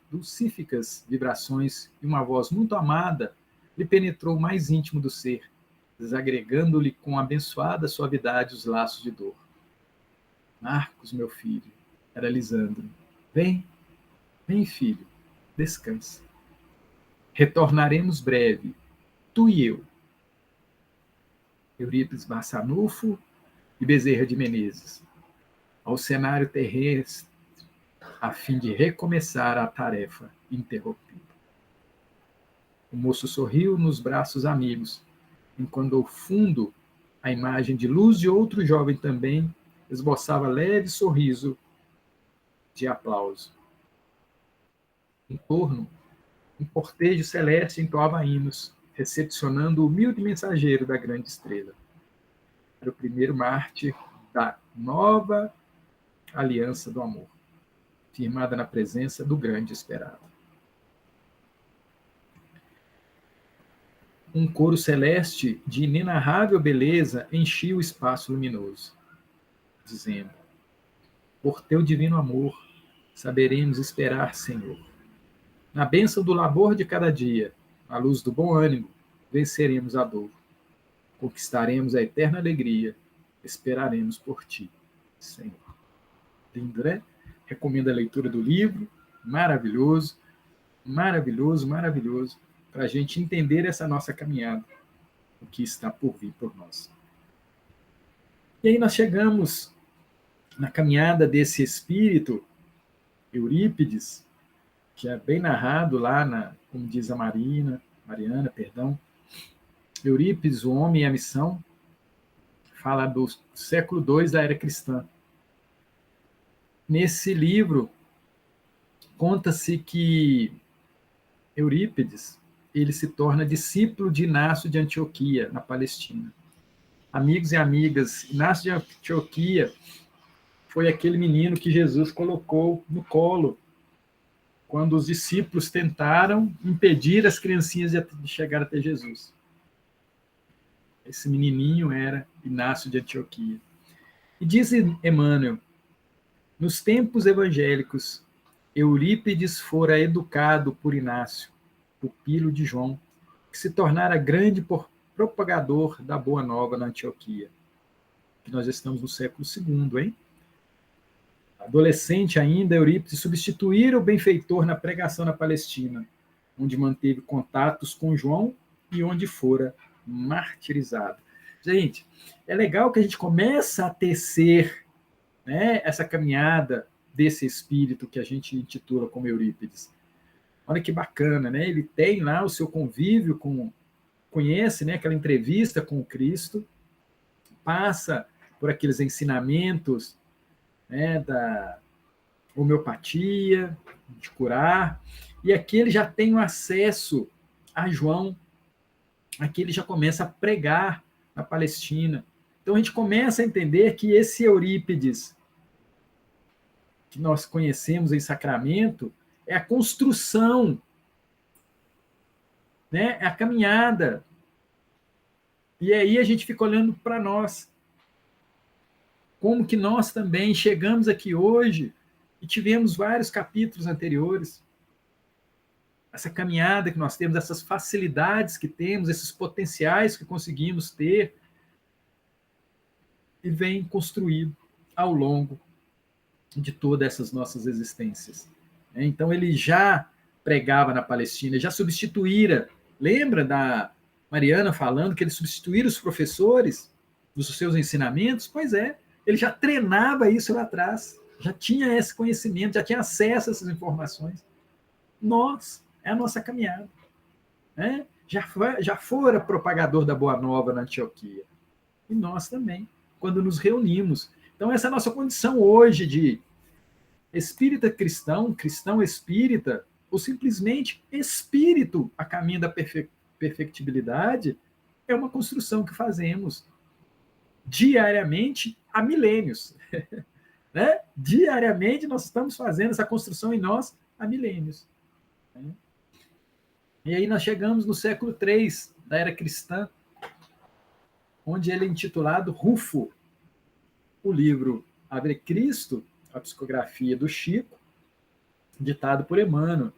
vibrações e uma voz muito amada lhe penetrou o mais íntimo do ser, desagregando-lhe com abençoada suavidade os laços de dor. Marcos, meu filho, era Lisandro. Vem, filho, descansa. Retornaremos breve, tu e eu. Eurípides Barçanufo e Bezerra de Menezes, ao cenário terrestre, a fim de recomeçar a tarefa interrompida. O moço sorriu nos braços amigos, enquanto ao fundo a imagem de luz de outro jovem também esboçava leve sorriso de aplauso. Em torno, um cortejo celeste entoava hinos, recepcionando o humilde mensageiro da grande estrela. Era o primeiro mártir da nova aliança do amor, firmada na presença do grande esperado. Um coro celeste de inenarrável beleza enchia o espaço luminoso, dizendo: por teu divino amor, saberemos esperar, Senhor. Na bênção do labor de cada dia, à luz do bom ânimo, venceremos a dor. Conquistaremos a eterna alegria, esperaremos por ti, Senhor. Lindo, né? Recomendo a leitura do livro, maravilhoso, maravilhoso, maravilhoso, para a gente entender essa nossa caminhada, o que está por vir por nós. E aí nós chegamos na caminhada desse espírito, Eurípides, que é bem narrado lá, como diz a Mariana, Eurípides, o homem e a missão, fala do século II da era cristã. Nesse livro, conta-se que Eurípides ele se torna discípulo de Inácio de Antioquia, na Palestina. Amigos e amigas, Inácio de Antioquia foi aquele menino que Jesus colocou no colo quando os discípulos tentaram impedir as criancinhas de chegar até Jesus. Esse menininho era Inácio de Antioquia. E diz Emmanuel, nos tempos evangélicos, Eurípides fora educado por Inácio, pupilo de João, que se tornara grande propagador da Boa Nova na Antioquia. Que nós estamos no século II, hein? Adolescente ainda, Eurípides substituíra o benfeitor na pregação na Palestina, onde manteve contatos com João e onde fora martirizado. Gente, é legal que a gente começa a tecer, né, essa caminhada desse espírito que a gente intitula como Eurípides. Olha que bacana, né? Ele tem lá o seu convívio conhece, né, aquela entrevista com o Cristo, passa por aqueles ensinamentos, né, da homeopatia, de curar, e aqui ele já tem o acesso a João, aqui ele já começa a pregar na Palestina. Então a gente começa a entender que esse Eurípides, que nós conhecemos em Sacramento, é a construção, né, é a caminhada. E aí a gente fica olhando para nós. Como que nós também chegamos aqui hoje e tivemos vários capítulos anteriores. Essa caminhada que nós temos, essas facilidades que temos, esses potenciais que conseguimos ter, e vem construído ao longo de todas essas nossas existências. Então ele já pregava na Palestina, já substituíra Lembra da Mariana falando que ele substituíra os professores dos seus ensinamentos? Pois é, ele já treinava isso lá atrás, já tinha esse conhecimento, já tinha acesso a essas informações. Nós, é a nossa caminhada. Né? Já fora propagador da Boa Nova na Antioquia. E nós também, quando nos reunimos. Então, essa é a nossa condição hoje de espírita cristão, cristão espírita, ou simplesmente espírito a caminho da perfectibilidade, é uma construção que fazemos diariamente há milênios. Né? Diariamente nós estamos fazendo essa construção em nós há milênios. E aí nós chegamos no século III da era cristã, onde ele é intitulado Rufo, o livro Ave Cristo, a psicografia do Chico, ditado por Emmanuel.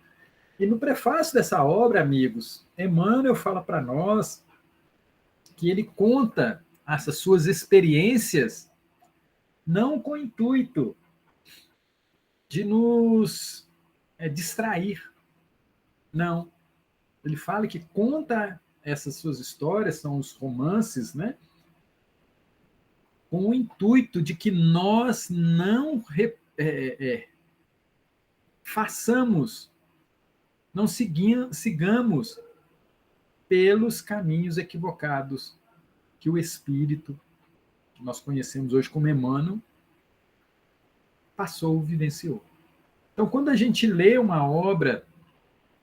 E no prefácio dessa obra, amigos, Emmanuel fala para nós que ele conta essas suas experiências não com o intuito de nos distrair. Não. Ele fala que conta essas suas histórias, são os romances, né? Com o intuito de que nós não façamos, não sigamos pelos caminhos equivocados que o Espírito, que nós conhecemos hoje como Emmanuel, passou, vivenciou. Então, quando a gente lê uma obra,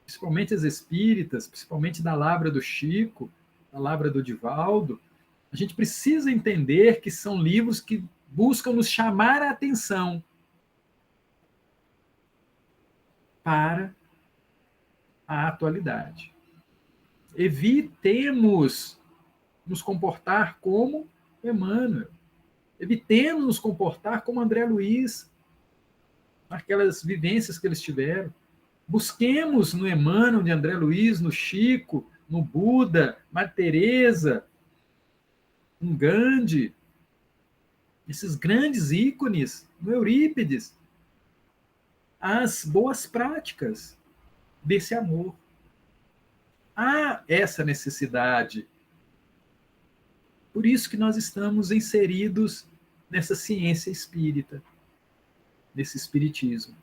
principalmente as espíritas, principalmente da Lavra do Chico, da Lavra do Divaldo, a gente precisa entender que são livros que buscam nos chamar a atenção para a atualidade. Evitemos nos comportar como Emmanuel. Evitemos nos comportar como André Luiz, aquelas vivências que eles tiveram. Busquemos no Emmanuel de André Luiz, no Chico, no Buda, Madre Teresa, no Gandhi, esses grandes ícones, no Eurípides, as boas práticas desse amor. Há essa necessidade. Por isso que nós estamos inseridos nessa ciência espírita, nesse espiritismo.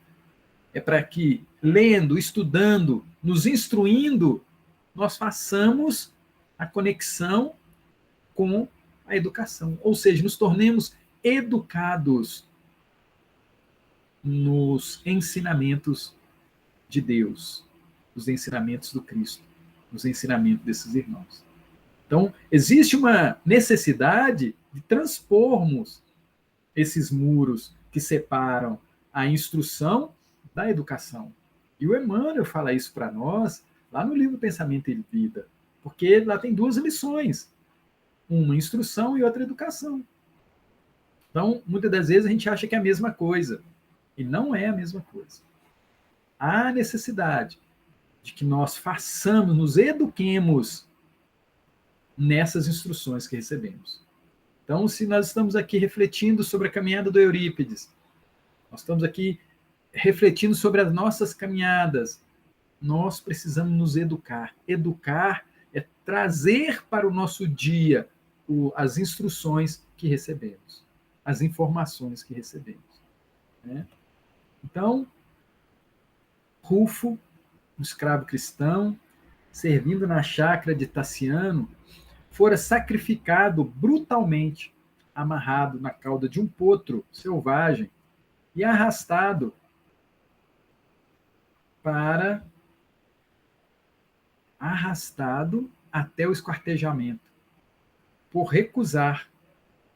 É para que, lendo, estudando, nos instruindo, nós façamos a conexão com a educação. Ou seja, nos tornemos educados nos ensinamentos de Deus, nos ensinamentos do Cristo, nos ensinamentos desses irmãos. Então, existe uma necessidade de transpormos esses muros que separam a instrução da educação. E o Emmanuel fala isso para nós lá no livro Pensamento e Vida, porque lá tem duas lições, uma instrução e outra educação. Então, muitas das vezes a gente acha que é a mesma coisa, e não é a mesma coisa. Há necessidade de que nós façamos, nos eduquemos nessas instruções que recebemos. Então, se nós estamos aqui refletindo sobre a caminhada do Eurípides, nós estamos aqui refletindo sobre as nossas caminhadas, nós precisamos nos educar. Educar é trazer para o nosso dia as instruções que recebemos, as informações que recebemos. Né? Então, Rufo, um escravo cristão, servindo na chácara de Tassiano, fora sacrificado brutalmente, amarrado na cauda de um potro selvagem e arrastado até o esquartejamento, por recusar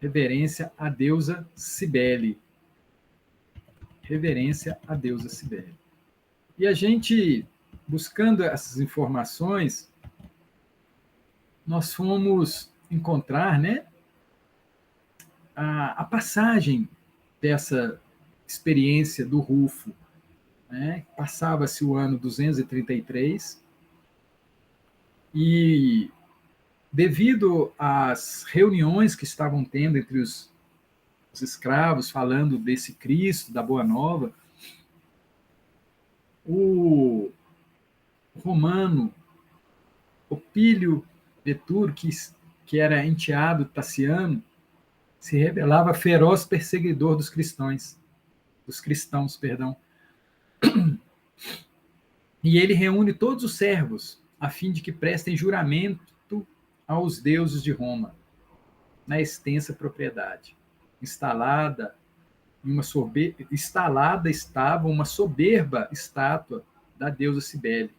reverência à deusa Cibele. Reverência à deusa Cibele. E a gente, buscando essas informações, nós fomos encontrar, né, a passagem dessa experiência do Rufo. Né? Passava-se o ano 233 e, devido às reuniões que estavam tendo entre os escravos, falando desse Cristo, da Boa Nova, o romano Pílio Veturo, que era enteado Taciano, se revelava feroz perseguidor dos cristãos, perdão. E ele reúne todos os servos, a fim de que prestem juramento aos deuses de Roma, na extensa propriedade. Instalada estava uma soberba estátua da deusa Cibele.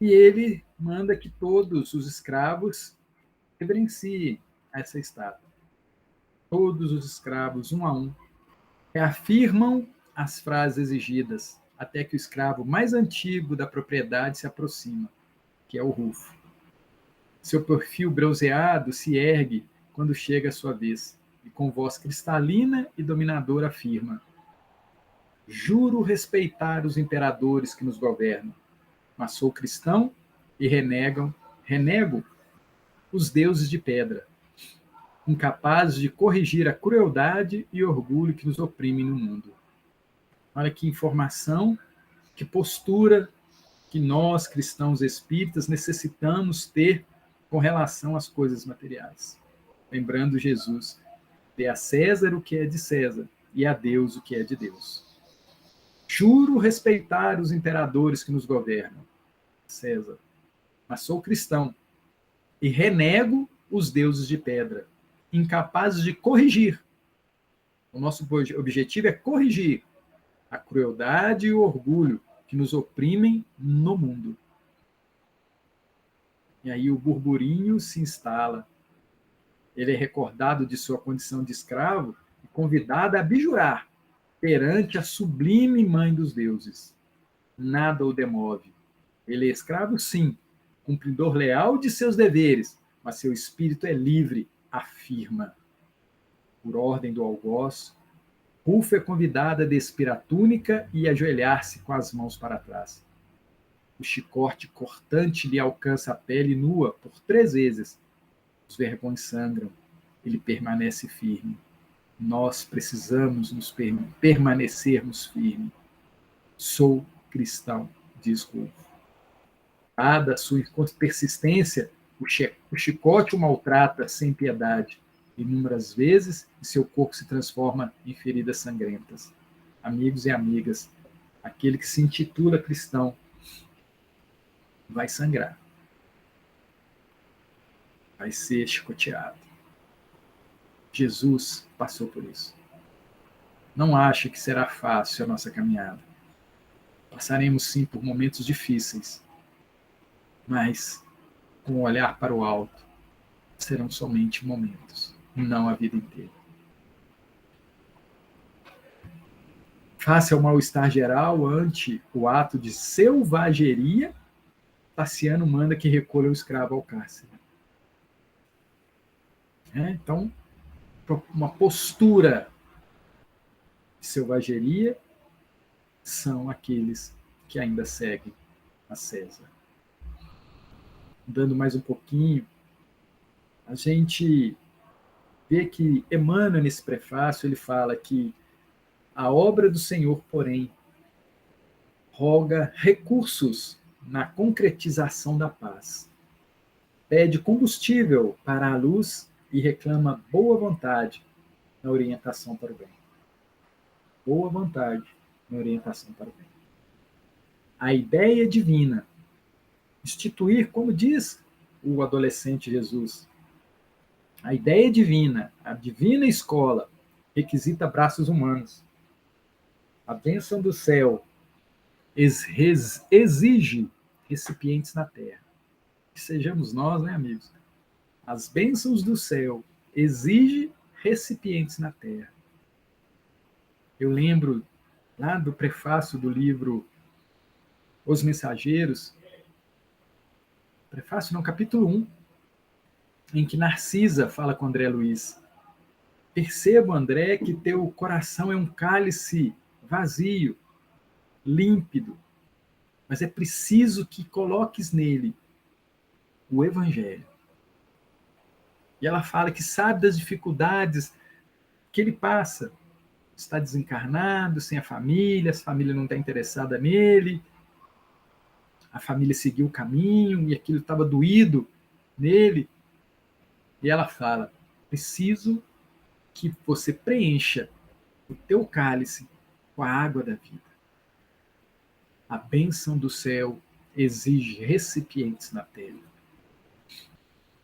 E ele manda que todos os escravos reverenciem essa estátua. Todos os escravos, um a um, reafirmam as frases exigidas, até que o escravo mais antigo da propriedade se aproxima, que é o Rufo. Seu perfil bronzeado se ergue quando chega a sua vez, e com voz cristalina e dominadora afirma: juro respeitar os imperadores que nos governam, mas sou cristão e renego os deuses de pedra, incapazes de corrigir a crueldade e orgulho que nos oprimem no mundo. Olha que informação, que postura que nós, cristãos espíritas, necessitamos ter com relação às coisas materiais. Lembrando Jesus, dê a César o que é de César e a Deus o que é de Deus. Juro respeitar os imperadores que nos governam, César, mas sou cristão e renego os deuses de pedra, incapazes de corrigir. O nosso objetivo é corrigir a crueldade e o orgulho que nos oprimem no mundo. E aí o burburinho se instala. Ele é recordado de sua condição de escravo e convidado a abjurar perante a sublime mãe dos deuses. Nada o demove. Ele é escravo, sim, cumpridor leal de seus deveres, mas seu espírito é livre, afirma. Por ordem do algoz, Rufo é convidado a despir a túnica e ajoelhar-se com as mãos para trás. O chicote cortante lhe alcança a pele nua por 3 vezes. Os vergões sangram. Ele permanece firme. Nós precisamos permanecermos firmes. Sou cristão, diz Rufo. Dada a sua persistência, o chicote o maltrata sem piedade. Inúmeras vezes, e seu corpo se transforma em feridas sangrentas. Amigos e amigas, aquele que se intitula cristão vai sangrar. Vai ser chicoteado. Jesus passou por isso. Não ache que será fácil a nossa caminhada. Passaremos sim por momentos difíceis, mas com o olhar para o alto, serão somente momentos, não a vida inteira. Face ao mal-estar geral ante o ato de selvageria, Taciano manda que recolha o escravo ao cárcere. Então, uma postura de selvageria são aqueles que ainda seguem a César. Dando mais um pouquinho, a gente vê que Emmanuel, nesse prefácio, ele fala que a obra do Senhor, porém, roga recursos na concretização da paz. Pede combustível para a luz e reclama boa vontade na orientação para o bem. Boa vontade na orientação para o bem. A ideia divina, instituir, como diz o adolescente Jesus, a ideia divina, a divina escola, requisita braços humanos. A bênção do céu exige recipientes na terra. Que sejamos nós, né, amigos? As bênçãos do céu exigem recipientes na terra. Eu lembro lá do prefácio do livro Os Mensageiros, prefácio no capítulo 1, em que Narcisa fala com André Luiz: percebo, André, que teu coração é um cálice vazio, límpido, mas é preciso que coloques nele o Evangelho. E ela fala que sabe das dificuldades que ele passa. Está desencarnado, sem a família não está interessada nele. a família seguiu o caminho e aquilo estava doído nele. E ela fala: preciso que você preencha o teu cálice com a água da vida. A bênção do céu exige recipientes na terra.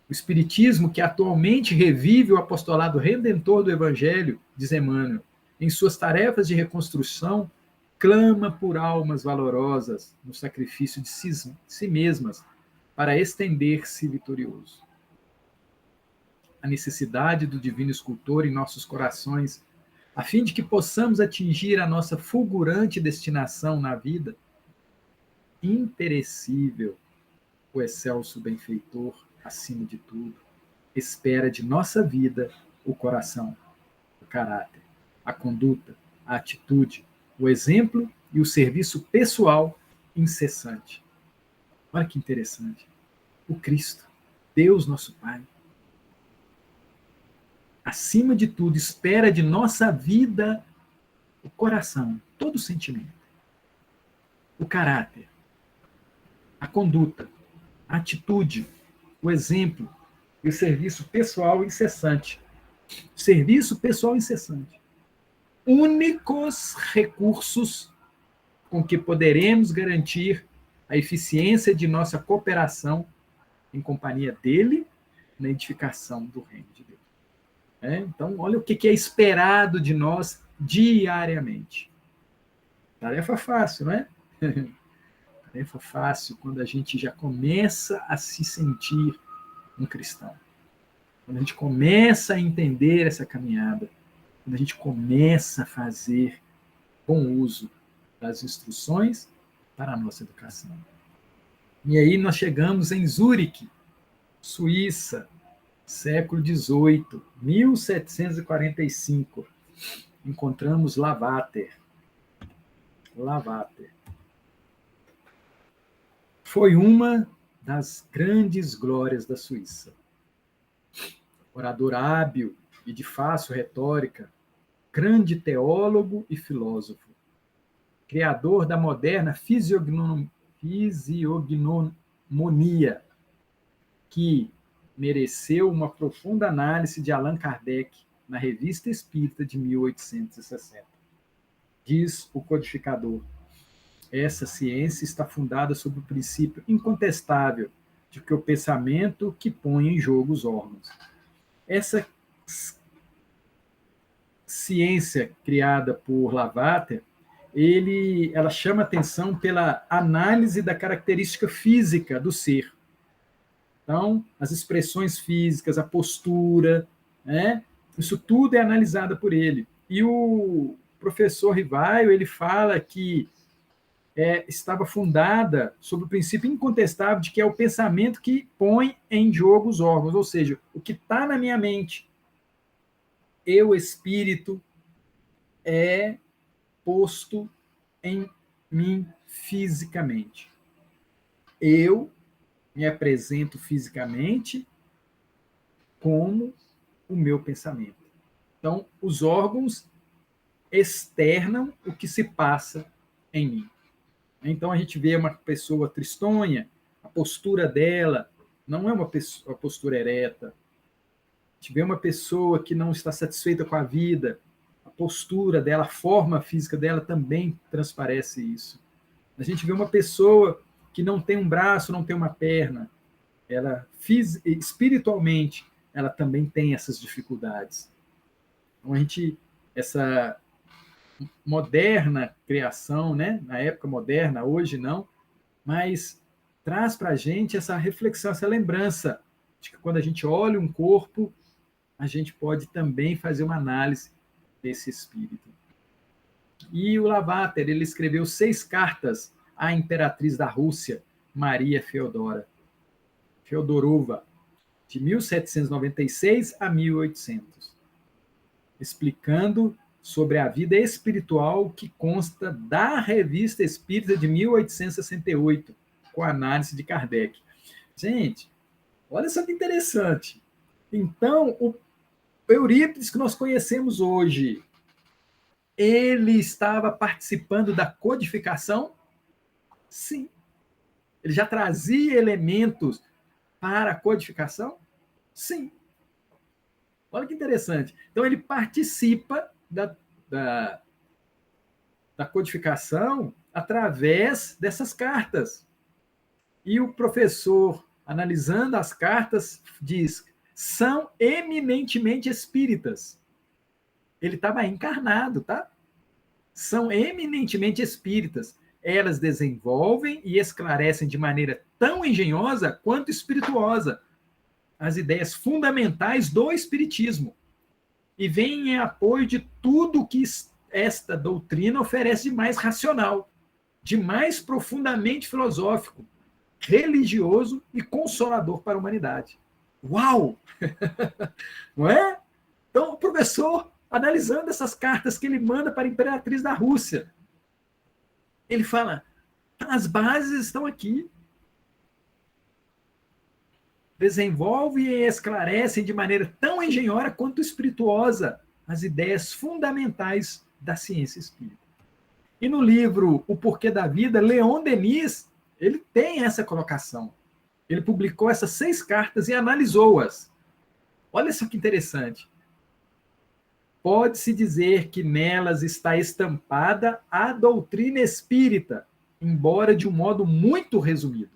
O Espiritismo, que atualmente revive o apostolado redentor do Evangelho, diz Emmanuel, em suas tarefas de reconstrução, clama por almas valorosas no sacrifício de si mesmas para estender-se vitorioso. A necessidade do divino escultor em nossos corações, a fim de que possamos atingir a nossa fulgurante destinação na vida, imperecível, o excelso benfeitor, acima de tudo, espera de nossa vida o coração, o caráter, a conduta, a atitude, o exemplo e o serviço pessoal incessante. Olha que interessante. O Cristo, Deus nosso Pai, acima de tudo, espera de nossa vida o coração, todo o sentimento, o caráter, a conduta, a atitude, o exemplo e o serviço pessoal incessante. Serviço pessoal incessante. Únicos recursos com que poderemos garantir a eficiência de nossa cooperação em companhia dele na edificação do reino de Deus. Então, olha o que é esperado de nós diariamente. Tarefa fácil, não é? Tarefa fácil quando a gente já começa a se sentir um cristão. Quando a gente começa a entender essa caminhada, quando a gente começa a fazer bom uso das instruções para a nossa educação. E aí nós chegamos em Zurique, Suíça, século XVIII, 1745. Encontramos Lavater. Lavater. Foi uma das grandes glórias da Suíça. Orador hábil e de fácil retórica, grande teólogo e filósofo, criador da moderna fisiognomonia, que mereceu uma profunda análise de Allan Kardec na Revista Espírita de 1860. Diz o codificador: essa ciência está fundada sobre o princípio incontestável de que o pensamento que põe em jogo os órgãos. Essa ciência criada por Lavater, ela chama atenção pela análise da característica física do ser. Então, as expressões físicas, a postura, né? Isso tudo é analisado por ele. E o professor Rivaio, ele fala que estava fundada sobre o princípio incontestável de que é o pensamento que põe em jogo os órgãos, ou seja, o que está na minha mente, eu, espírito, é posto em mim fisicamente. Eu me apresento fisicamente como o meu pensamento. Então, os órgãos externam o que se passa em mim. Então, a gente vê uma pessoa tristonha, a postura dela não é uma postura ereta. A gente vê uma pessoa que não está satisfeita com a vida, a postura dela, a forma física dela também transparece isso. A gente vê uma pessoa que não tem um braço, não tem uma perna, ela espiritualmente, ela também tem essas dificuldades. Então, essa moderna criação, né? Na época moderna, hoje não, mas traz para a gente essa reflexão, essa lembrança de que quando a gente olha um corpo, a gente pode também fazer uma análise desse espírito. E o Lavater, ele escreveu 6 cartas à imperatriz da Rússia, Maria Feodorova, de 1796 a 1800, explicando sobre a vida espiritual que consta da Revista Espírita de 1868, com a análise de Kardec. Gente, olha só que interessante. Então, o Eurípides que nós conhecemos hoje, ele estava participando da codificação? Sim. Ele já trazia elementos para a codificação? Sim. Olha que interessante. Então, ele participa da codificação através dessas cartas. E o professor, analisando as cartas, diz: são eminentemente espíritas. Ele estava encarnado, tá? São eminentemente espíritas. Elas desenvolvem e esclarecem de maneira tão engenhosa quanto espirituosa as ideias fundamentais do espiritismo e vêm em apoio de tudo que esta doutrina oferece de mais racional, de mais profundamente filosófico, religioso e consolador para a humanidade. Uau! Não é? Então, o professor, analisando essas cartas que ele manda para a imperatriz da Rússia, ele fala: as bases estão aqui. Desenvolve e esclarecem de maneira tão engenhosa quanto espirituosa as ideias fundamentais da ciência espírita. E no livro O Porquê da Vida, Leon Denis, ele tem essa colocação. Ele publicou essas 6 cartas e analisou-as. Olha só que interessante. Pode-se dizer que nelas está estampada a doutrina espírita, embora de um modo muito resumido.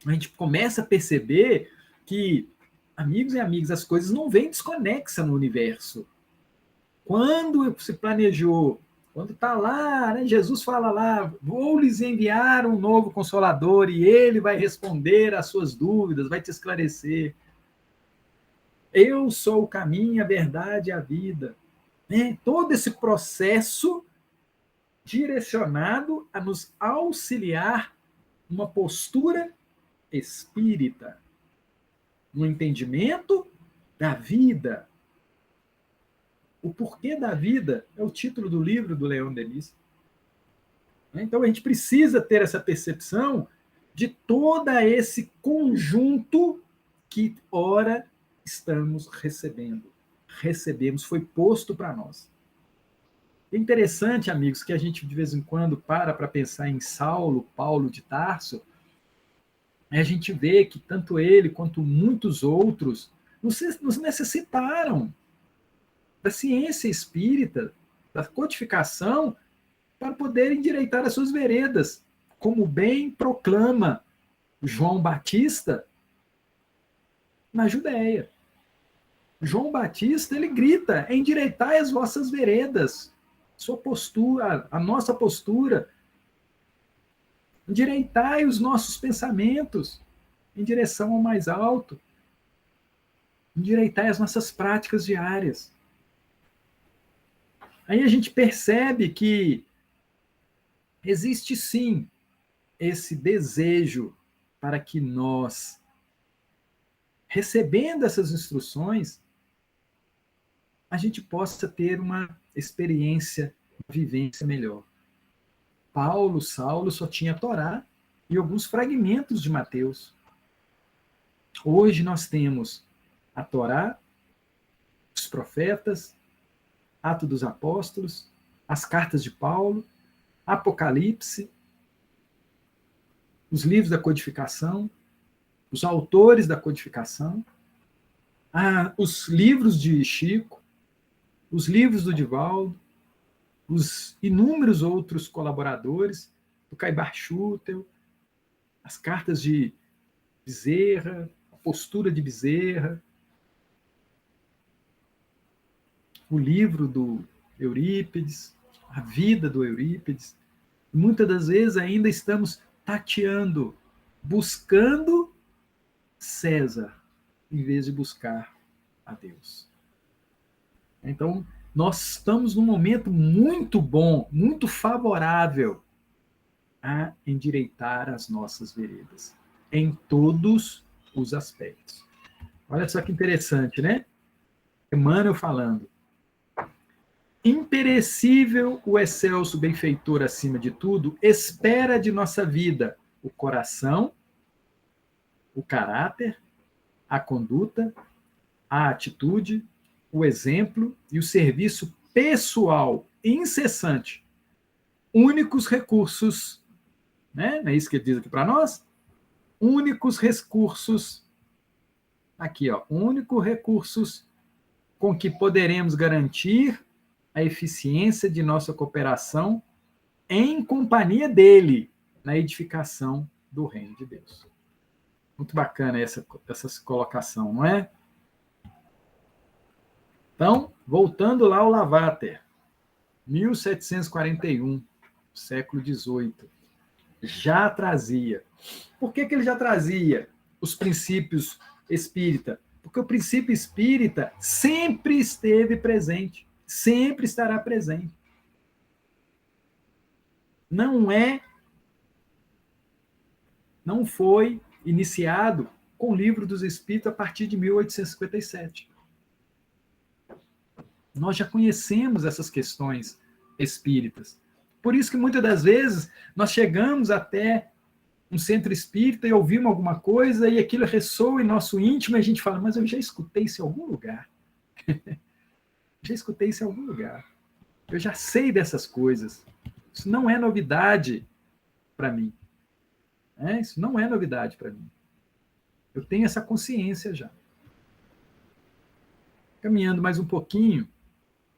A gente começa a perceber que, amigos e amigas, as coisas não vêm desconexas no universo. Quando se planejou, quando está lá, né, Jesus fala lá: vou lhes enviar um novo Consolador e ele vai responder às suas dúvidas, vai te esclarecer. Eu sou o caminho, a verdade e a vida. Todo esse processo direcionado a nos auxiliar numa postura espírita, no entendimento da vida. O Porquê da Vida é o título do livro do Leon Denis. Então, a gente precisa ter essa percepção de todo esse conjunto que, ora, estamos recebendo. Recebemos, foi posto para nós. É interessante, amigos, que a gente, de vez em quando, para pensar em Saulo, Paulo de Tarso, a gente vê que tanto ele quanto muitos outros nos necessitaram da ciência espírita, da codificação, para poderem endireitar as suas veredas, como bem proclama João Batista na Judéia. João Batista, ele grita: endireitai as vossas veredas, sua postura, a nossa postura, endireitai os nossos pensamentos em direção ao mais alto, endireitai as nossas práticas diárias. Aí a gente percebe que existe sim esse desejo para que nós, recebendo essas instruções, a gente possa ter uma experiência, uma vivência melhor. Saulo só tinha a Torá e alguns fragmentos de Mateus. Hoje nós temos a Torá, os profetas, Atos dos Apóstolos, as cartas de Paulo, Apocalipse, os livros da codificação, os autores da codificação, os livros de Chico, os livros do Divaldo, os inúmeros outros colaboradores, do Caibar Schutel, as cartas de Bezerra, a postura de Bezerra, o livro do Eurípides, a vida do Eurípides. Muitas das vezes ainda estamos tateando, buscando César, em vez de buscar a Deus. Então, nós estamos num momento muito bom, muito favorável a endireitar as nossas veredas, em todos os aspectos. Olha só que interessante, né? Emmanuel falando: imperecível o excelso benfeitor acima de tudo, espera de nossa vida o coração, o caráter, a conduta, a atitude, o exemplo e o serviço pessoal incessante, únicos recursos né? Não é isso que ele diz aqui para nós? Únicos recursos, aqui, ó, únicos recursos com que poderemos garantir a eficiência de nossa cooperação em companhia dele na edificação do reino de Deus. Muito bacana essa colocação, não é? Então, voltando lá ao Lavater, 1741, século XVIII, já trazia. Por que ele já trazia os princípios espírita? Porque o princípio espírita sempre esteve presente, sempre estará presente. Não foi iniciado com o Livro dos Espíritos a partir de 1857. Nós já conhecemos essas questões espíritas. Por isso que muitas das vezes nós chegamos até um centro espírita e ouvimos alguma coisa e aquilo ressoa em nosso íntimo e a gente fala, mas eu já escutei isso em algum lugar. Já escutei isso em algum lugar. Eu já sei dessas coisas. Isso não é novidade para mim. Isso não é novidade para mim. Eu tenho essa consciência já. Caminhando mais um pouquinho,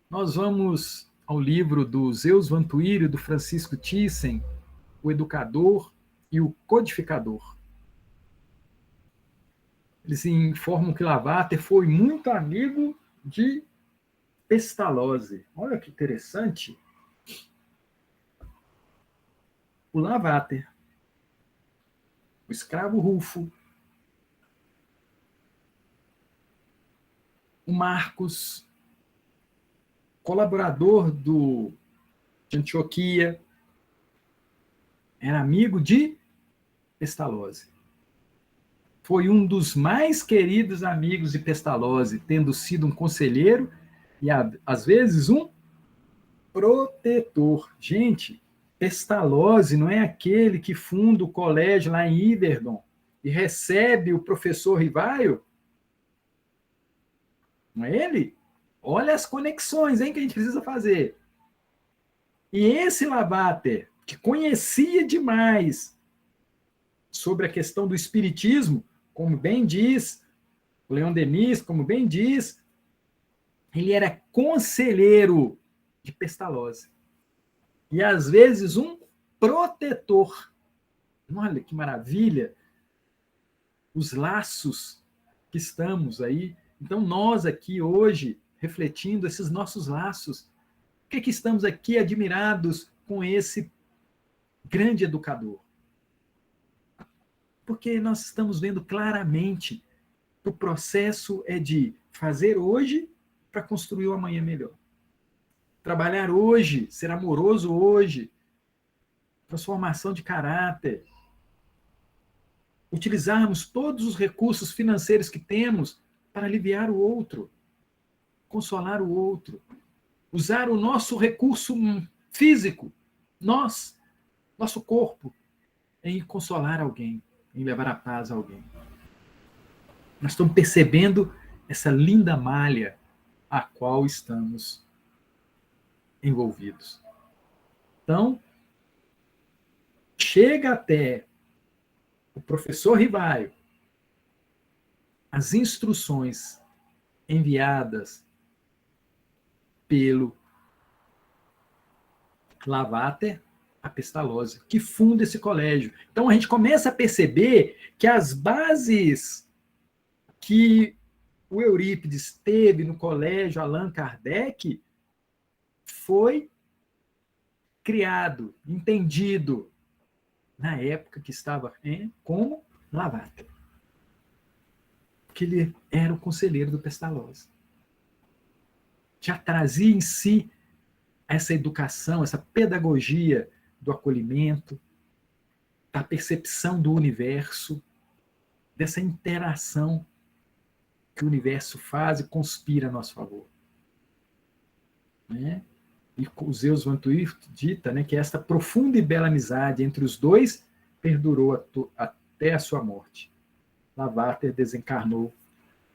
nós vamos ao livro do Zeus Van Tuyl e do Francisco Thyssen, O Educador e o Codificador. Eles informam que Lavater foi muito amigo de Pestalozzi. Olha que interessante. O Lavater, o escravo Rufo, o Marcos, colaborador de Antioquia, era amigo de Pestalozzi. Foi um dos mais queridos amigos de Pestalozzi, tendo sido um conselheiro e, às vezes, um protetor. Gente, Pestalozzi não é aquele que funda o colégio lá em Iverdon e recebe o professor Rivaio? Não é ele? Olha as conexões, hein, que a gente precisa fazer. E esse Lavater, que conhecia demais sobre a questão do espiritismo, como bem diz o Leon Denis, como bem diz, ele era conselheiro de Pestalozzi. E, às vezes, um protetor. Olha que maravilha! Os laços que estamos aí. Então, nós aqui hoje, refletindo esses nossos laços, por que estamos aqui admirados com esse grande educador? Porque nós estamos vendo claramente que o processo é de fazer hoje para construir o amanhã melhor. Trabalhar hoje, ser amoroso hoje, transformação de caráter. Utilizarmos todos os recursos financeiros que temos para aliviar o outro, consolar o outro. Usar o nosso recurso físico, nosso corpo, em consolar alguém, em levar a paz a alguém. Nós estamos percebendo essa linda malha a qual estamos envolvidos. Então, chega até o professor Rivaio as instruções enviadas pelo Lavater a Pestalozzi, que funda esse colégio. Então, a gente começa a perceber que as bases que o Eurípides teve no colégio Allan Kardec foi criado, entendido, na época que estava como Lavater. Porque ele era o conselheiro do Pestalozzi. Já trazia em si essa educação, essa pedagogia do acolhimento, da percepção do universo, dessa interação que o universo faz e conspira a nosso favor. Né? E o Zeus Van Tuyl dita, né, que esta profunda e bela amizade entre os dois perdurou até a sua morte. Lavater desencarnou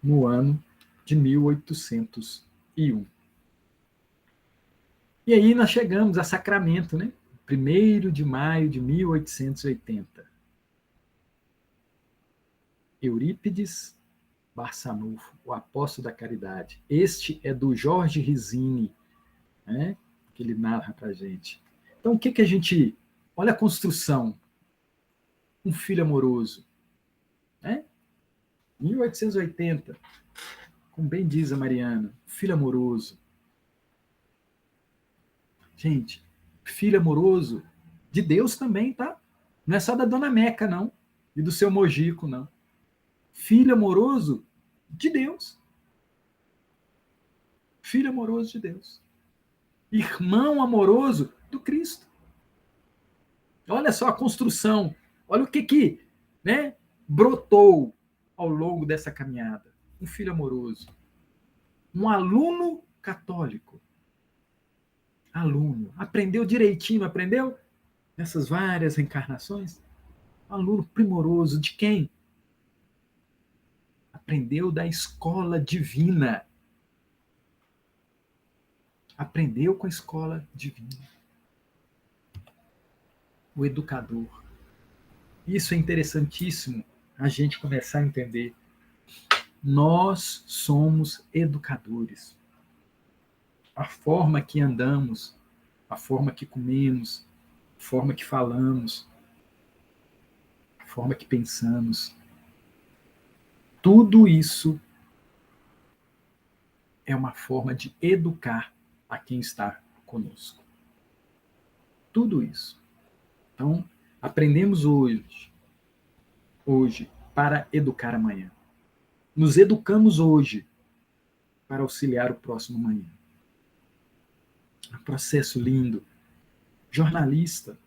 no ano de 1801. E aí nós chegamos a Sacramento, né? 1º de maio de 1880. Eurípides Barçanufo, o apóstolo da caridade. Este é do Jorge Rizzini, né, que ele narra para a gente. Então, o que a gente... Olha a construção. Um filho amoroso. Né? 1880, como bem diz a Mariana, filho amoroso. Gente, filho amoroso de Deus também, tá? Não é só da Dona Meca, não. E do seu Mojico, não. Filho amoroso de Deus. Filho amoroso de Deus. Irmão amoroso do Cristo. Olha só a construção. Olha o que né, brotou ao longo dessa caminhada. Um filho amoroso. Um aluno católico. Aluno. Aprendeu direitinho, aprendeu? Nessas várias reencarnações. Aluno primoroso de quem? Aprendeu da escola divina. Aprendeu com a escola divina. O educador. Isso é interessantíssimo a gente começar a entender. Nós somos educadores. A forma que andamos, a forma que comemos, a forma que falamos, a forma que pensamos, tudo isso é uma forma de educar a quem está conosco. Tudo isso. Então, aprendemos hoje para educar amanhã. Nos educamos hoje para auxiliar o próximo amanhã. Um processo lindo. Jornalista,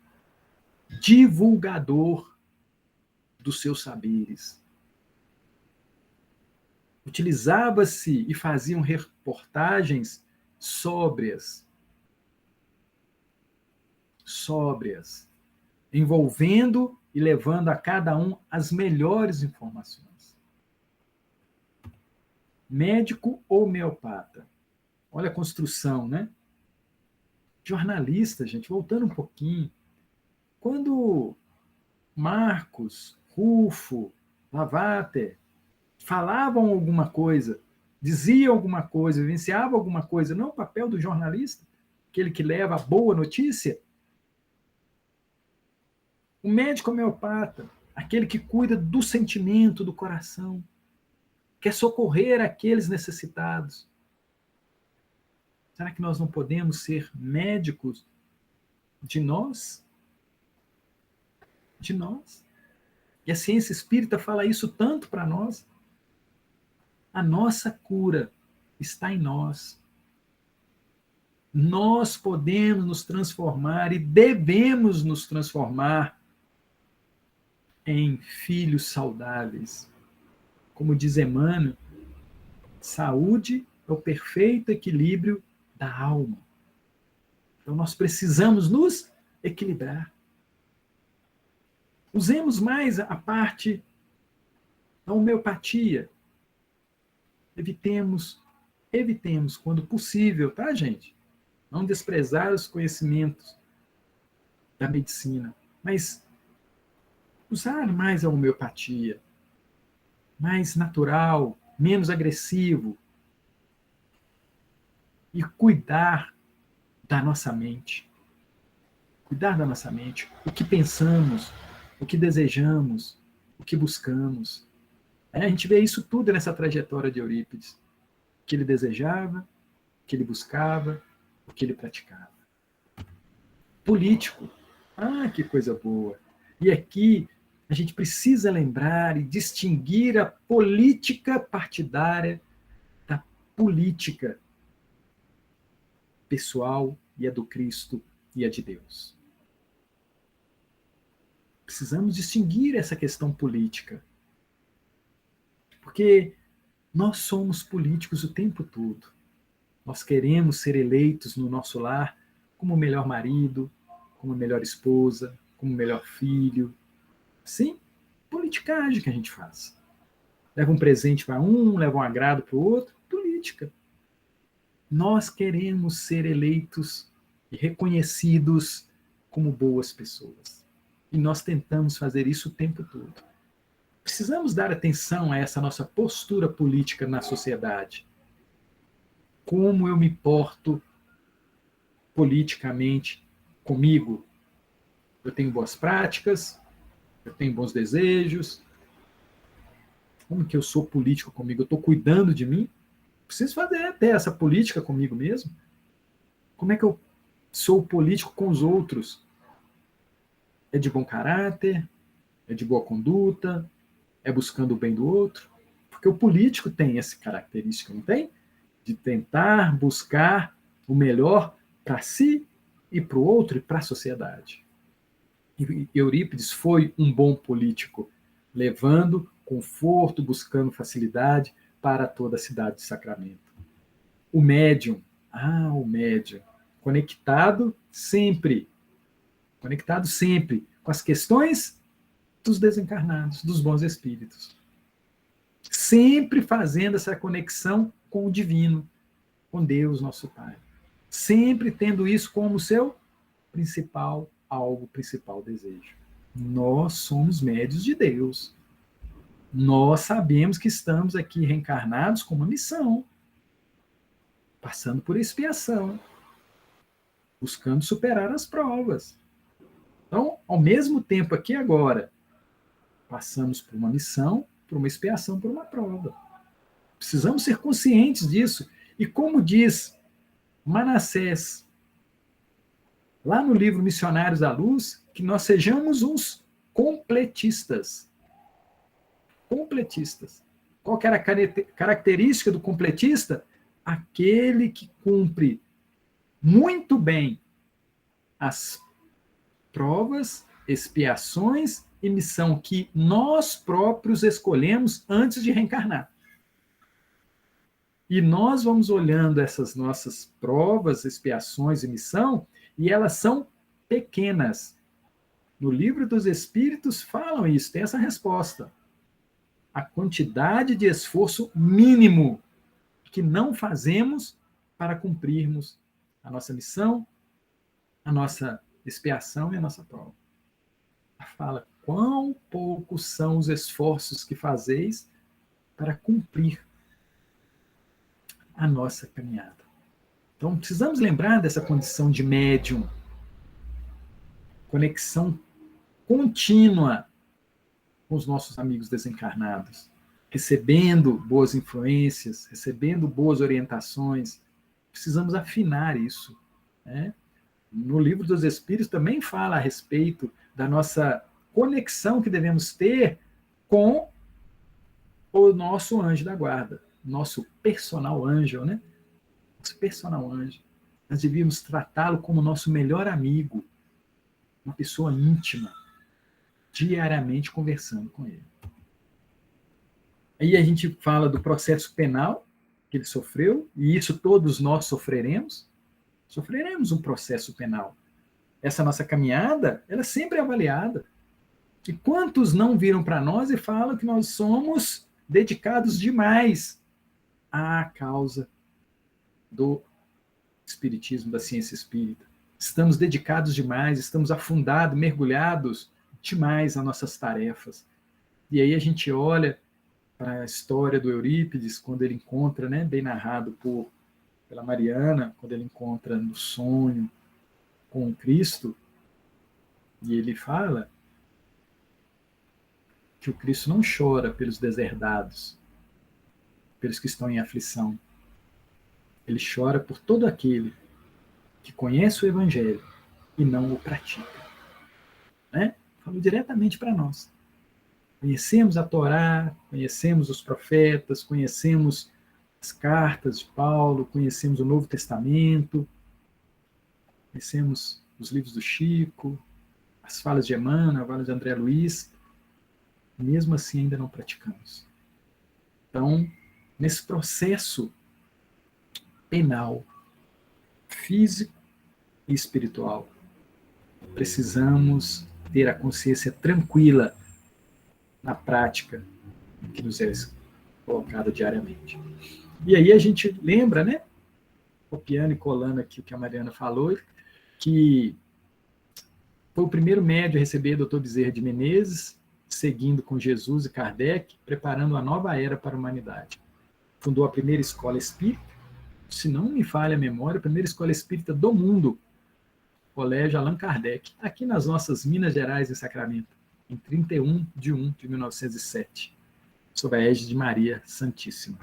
divulgador dos seus saberes. Utilizava-se e faziam reportagens sóbrias, envolvendo e levando a cada um as melhores informações. Médico homeopata. Olha a construção, né? Jornalista, gente, voltando um pouquinho. Quando Marcos, Rufo, Lavater falavam alguma coisa, diziam alguma coisa, vivenciavam alguma coisa, não o papel do jornalista, aquele que leva a boa notícia. O médico homeopata, aquele que cuida do sentimento, do coração, quer socorrer aqueles necessitados. Será que nós não podemos ser médicos de nós? De nós? E a ciência espírita fala isso tanto para nós. A nossa cura está em nós. Nós podemos nos transformar e devemos nos transformar em filhos saudáveis. Como diz Emmanuel, saúde é o perfeito equilíbrio da alma. Então nós precisamos nos equilibrar. Usemos mais a parte da homeopatia. Evitemos quando possível, tá, gente? Não desprezar os conhecimentos da medicina, mas usar mais a homeopatia, mais natural, menos agressivo, e cuidar da nossa mente. Cuidar da nossa mente, o que pensamos, o que desejamos, o que buscamos. A gente vê isso tudo nessa trajetória de Eurípides. O que ele desejava, o que ele buscava, o que ele praticava. Político. Ah, que coisa boa. E aqui a gente precisa lembrar e distinguir a política partidária da política pessoal e a do Cristo e a de Deus. Precisamos distinguir essa questão política. Porque nós somos políticos o tempo todo. Nós queremos ser eleitos no nosso lar como o melhor marido, como a melhor esposa, como o melhor filho. Sim, politicagem que a gente faz. Leva um presente para um, leva um agrado para o outro. Política. Nós queremos ser eleitos e reconhecidos como boas pessoas. E nós tentamos fazer isso o tempo todo. Precisamos dar atenção a essa nossa postura política na sociedade. Como eu me porto politicamente comigo? Eu tenho boas práticas, eu tenho bons desejos. Como que eu sou político comigo? Eu estou cuidando de mim? Preciso fazer até essa política comigo mesmo. Como é que eu sou político com os outros? É de bom caráter? É de boa conduta? É buscando o bem do outro? Porque o político tem essa característica, não tem? De tentar buscar o melhor para si e para o outro e para a sociedade. E Eurípides foi um bom político, levando conforto, buscando facilidade para toda a cidade de Sacramento. O médium, o médium, conectado sempre com as questões dos desencarnados, dos bons espíritos. Sempre fazendo essa conexão com o divino, com Deus, nosso Pai. Sempre tendo isso como seu principal alvo, principal desejo. Nós somos médios de Deus. Nós sabemos que estamos aqui reencarnados com uma missão, passando por expiação, buscando superar as provas. Então, ao mesmo tempo aqui agora, passamos por uma missão, por uma expiação, por uma prova. Precisamos ser conscientes disso. E como diz Manassés, lá no livro Missionários da Luz, que nós sejamos uns completistas. Completistas. Qual que era a característica do completista? Aquele que cumpre muito bem as provas, expiações e missão que nós próprios escolhemos antes de reencarnar. E nós vamos olhando essas nossas provas, expiações e missão, e elas são pequenas. No Livro dos Espíritos falam isso, tem essa resposta. A quantidade de esforço mínimo que não fazemos para cumprirmos a nossa missão, a nossa expiação e a nossa prova. Fala, quão poucos são os esforços que fazeis para cumprir a nossa caminhada. Então, precisamos lembrar dessa condição de médium, conexão contínua com os nossos amigos desencarnados, recebendo boas influências, recebendo boas orientações. Precisamos afinar isso, né? No Livro dos Espíritos também fala a respeito da nossa conexão que devemos ter com o nosso anjo da guarda, nosso personal angel, né? Nosso personal anjo. Nós devíamos tratá-lo como nosso melhor amigo, uma pessoa íntima, diariamente conversando com ele. Aí a gente fala do processo penal que ele sofreu, e isso todos nós sofreremos. Sofreremos um processo penal. Essa nossa caminhada, ela sempre é avaliada. E quantos não viram para nós e falam que nós somos dedicados demais à causa do espiritismo, da ciência espírita. Estamos dedicados demais, estamos afundados, mergulhados demais nas nossas tarefas. E aí a gente olha para a história do Eurípides, quando ele encontra, né, bem narrado pela Mariana, quando ele encontra no sonho com o Cristo, e ele fala que o Cristo não chora pelos deserdados, pelos que estão em aflição. Ele chora por todo aquele que conhece o Evangelho e não o pratica. Né? Falou diretamente para nós. Conhecemos a Torá, conhecemos os profetas, conhecemos as cartas de Paulo, conhecemos o Novo Testamento, conhecemos os livros do Chico, as falas de Emmanuel, as falas de André Luiz, mesmo assim ainda não praticamos. Então, nesse processo penal, físico e espiritual, precisamos ter a consciência tranquila na prática que nos é colocada diariamente. E aí a gente lembra, né, copiando e colando aqui o que a Mariana falou, que Foi o primeiro médium a receber Dr. Bezerra de Menezes, seguindo com Jesus e Kardec, preparando uma nova era para a humanidade. Fundou a primeira escola espírita, se não me falha a memória, a primeira escola espírita do mundo, Colégio Allan Kardec, aqui nas nossas Minas Gerais, em Sacramento, em 31 de 1 de 1907, sob a égide de Maria Santíssima.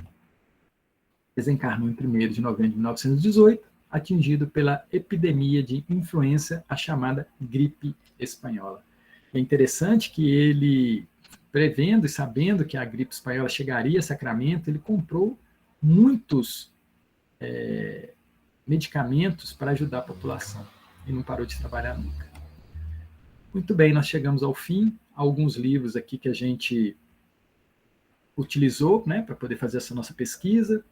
Desencarnou em 1º de novembro de 1918, atingido pela epidemia de influenza, a chamada gripe espanhola. É interessante que ele, prevendo e sabendo que a gripe espanhola chegaria a Sacramento, ele comprou muitos medicamentos para ajudar a população e não parou de trabalhar nunca. Muito bem, nós chegamos ao fim. Alguns livros aqui que a gente utilizou, né, para poder fazer essa nossa pesquisa.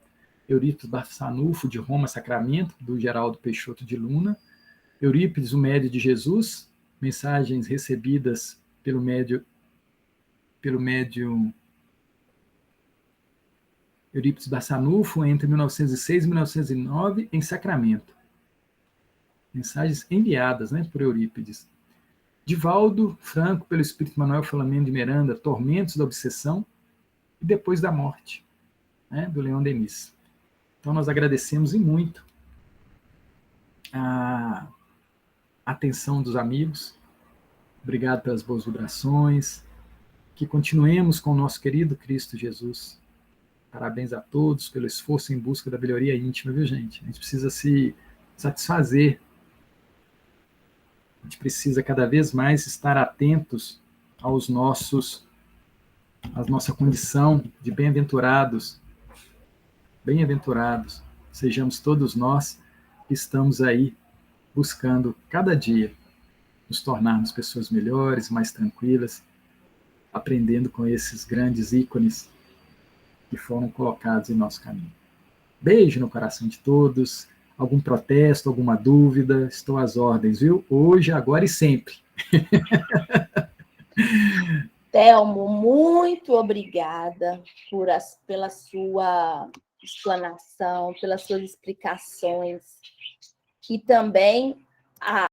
Eurípides Barçanufo, de Roma, Sacramento, do Geraldo Peixoto de Luna. Eurípides, o Médio de Jesus, mensagens recebidas pelo médium Eurípides Barçanufo entre 1906 e 1909, em Sacramento. Mensagens enviadas, né, por Eurípides. Divaldo Franco, pelo Espírito Manuel Filomeno de Miranda, Tormentos da Obsessão, e Depois da Morte, né, do Leon Denis. Então, nós agradecemos e muito a atenção dos amigos. Obrigado pelas boas vibrações. Que continuemos com o nosso querido Cristo Jesus. Parabéns a todos pelo esforço em busca da melhoria íntima, viu, gente? A gente precisa se satisfazer. A gente precisa cada vez mais estar atentos aos à nossa condição de bem-aventurados. Bem-aventurados sejamos todos nós que estamos aí buscando cada dia nos tornarmos pessoas melhores, mais tranquilas, aprendendo com esses grandes ícones que foram colocados em nosso caminho. Beijo no coração de todos. Algum protesto, alguma dúvida, estou às ordens, viu? Hoje, agora e sempre. Telmo, muito obrigada pela sua explanação, pelas suas explicações, e também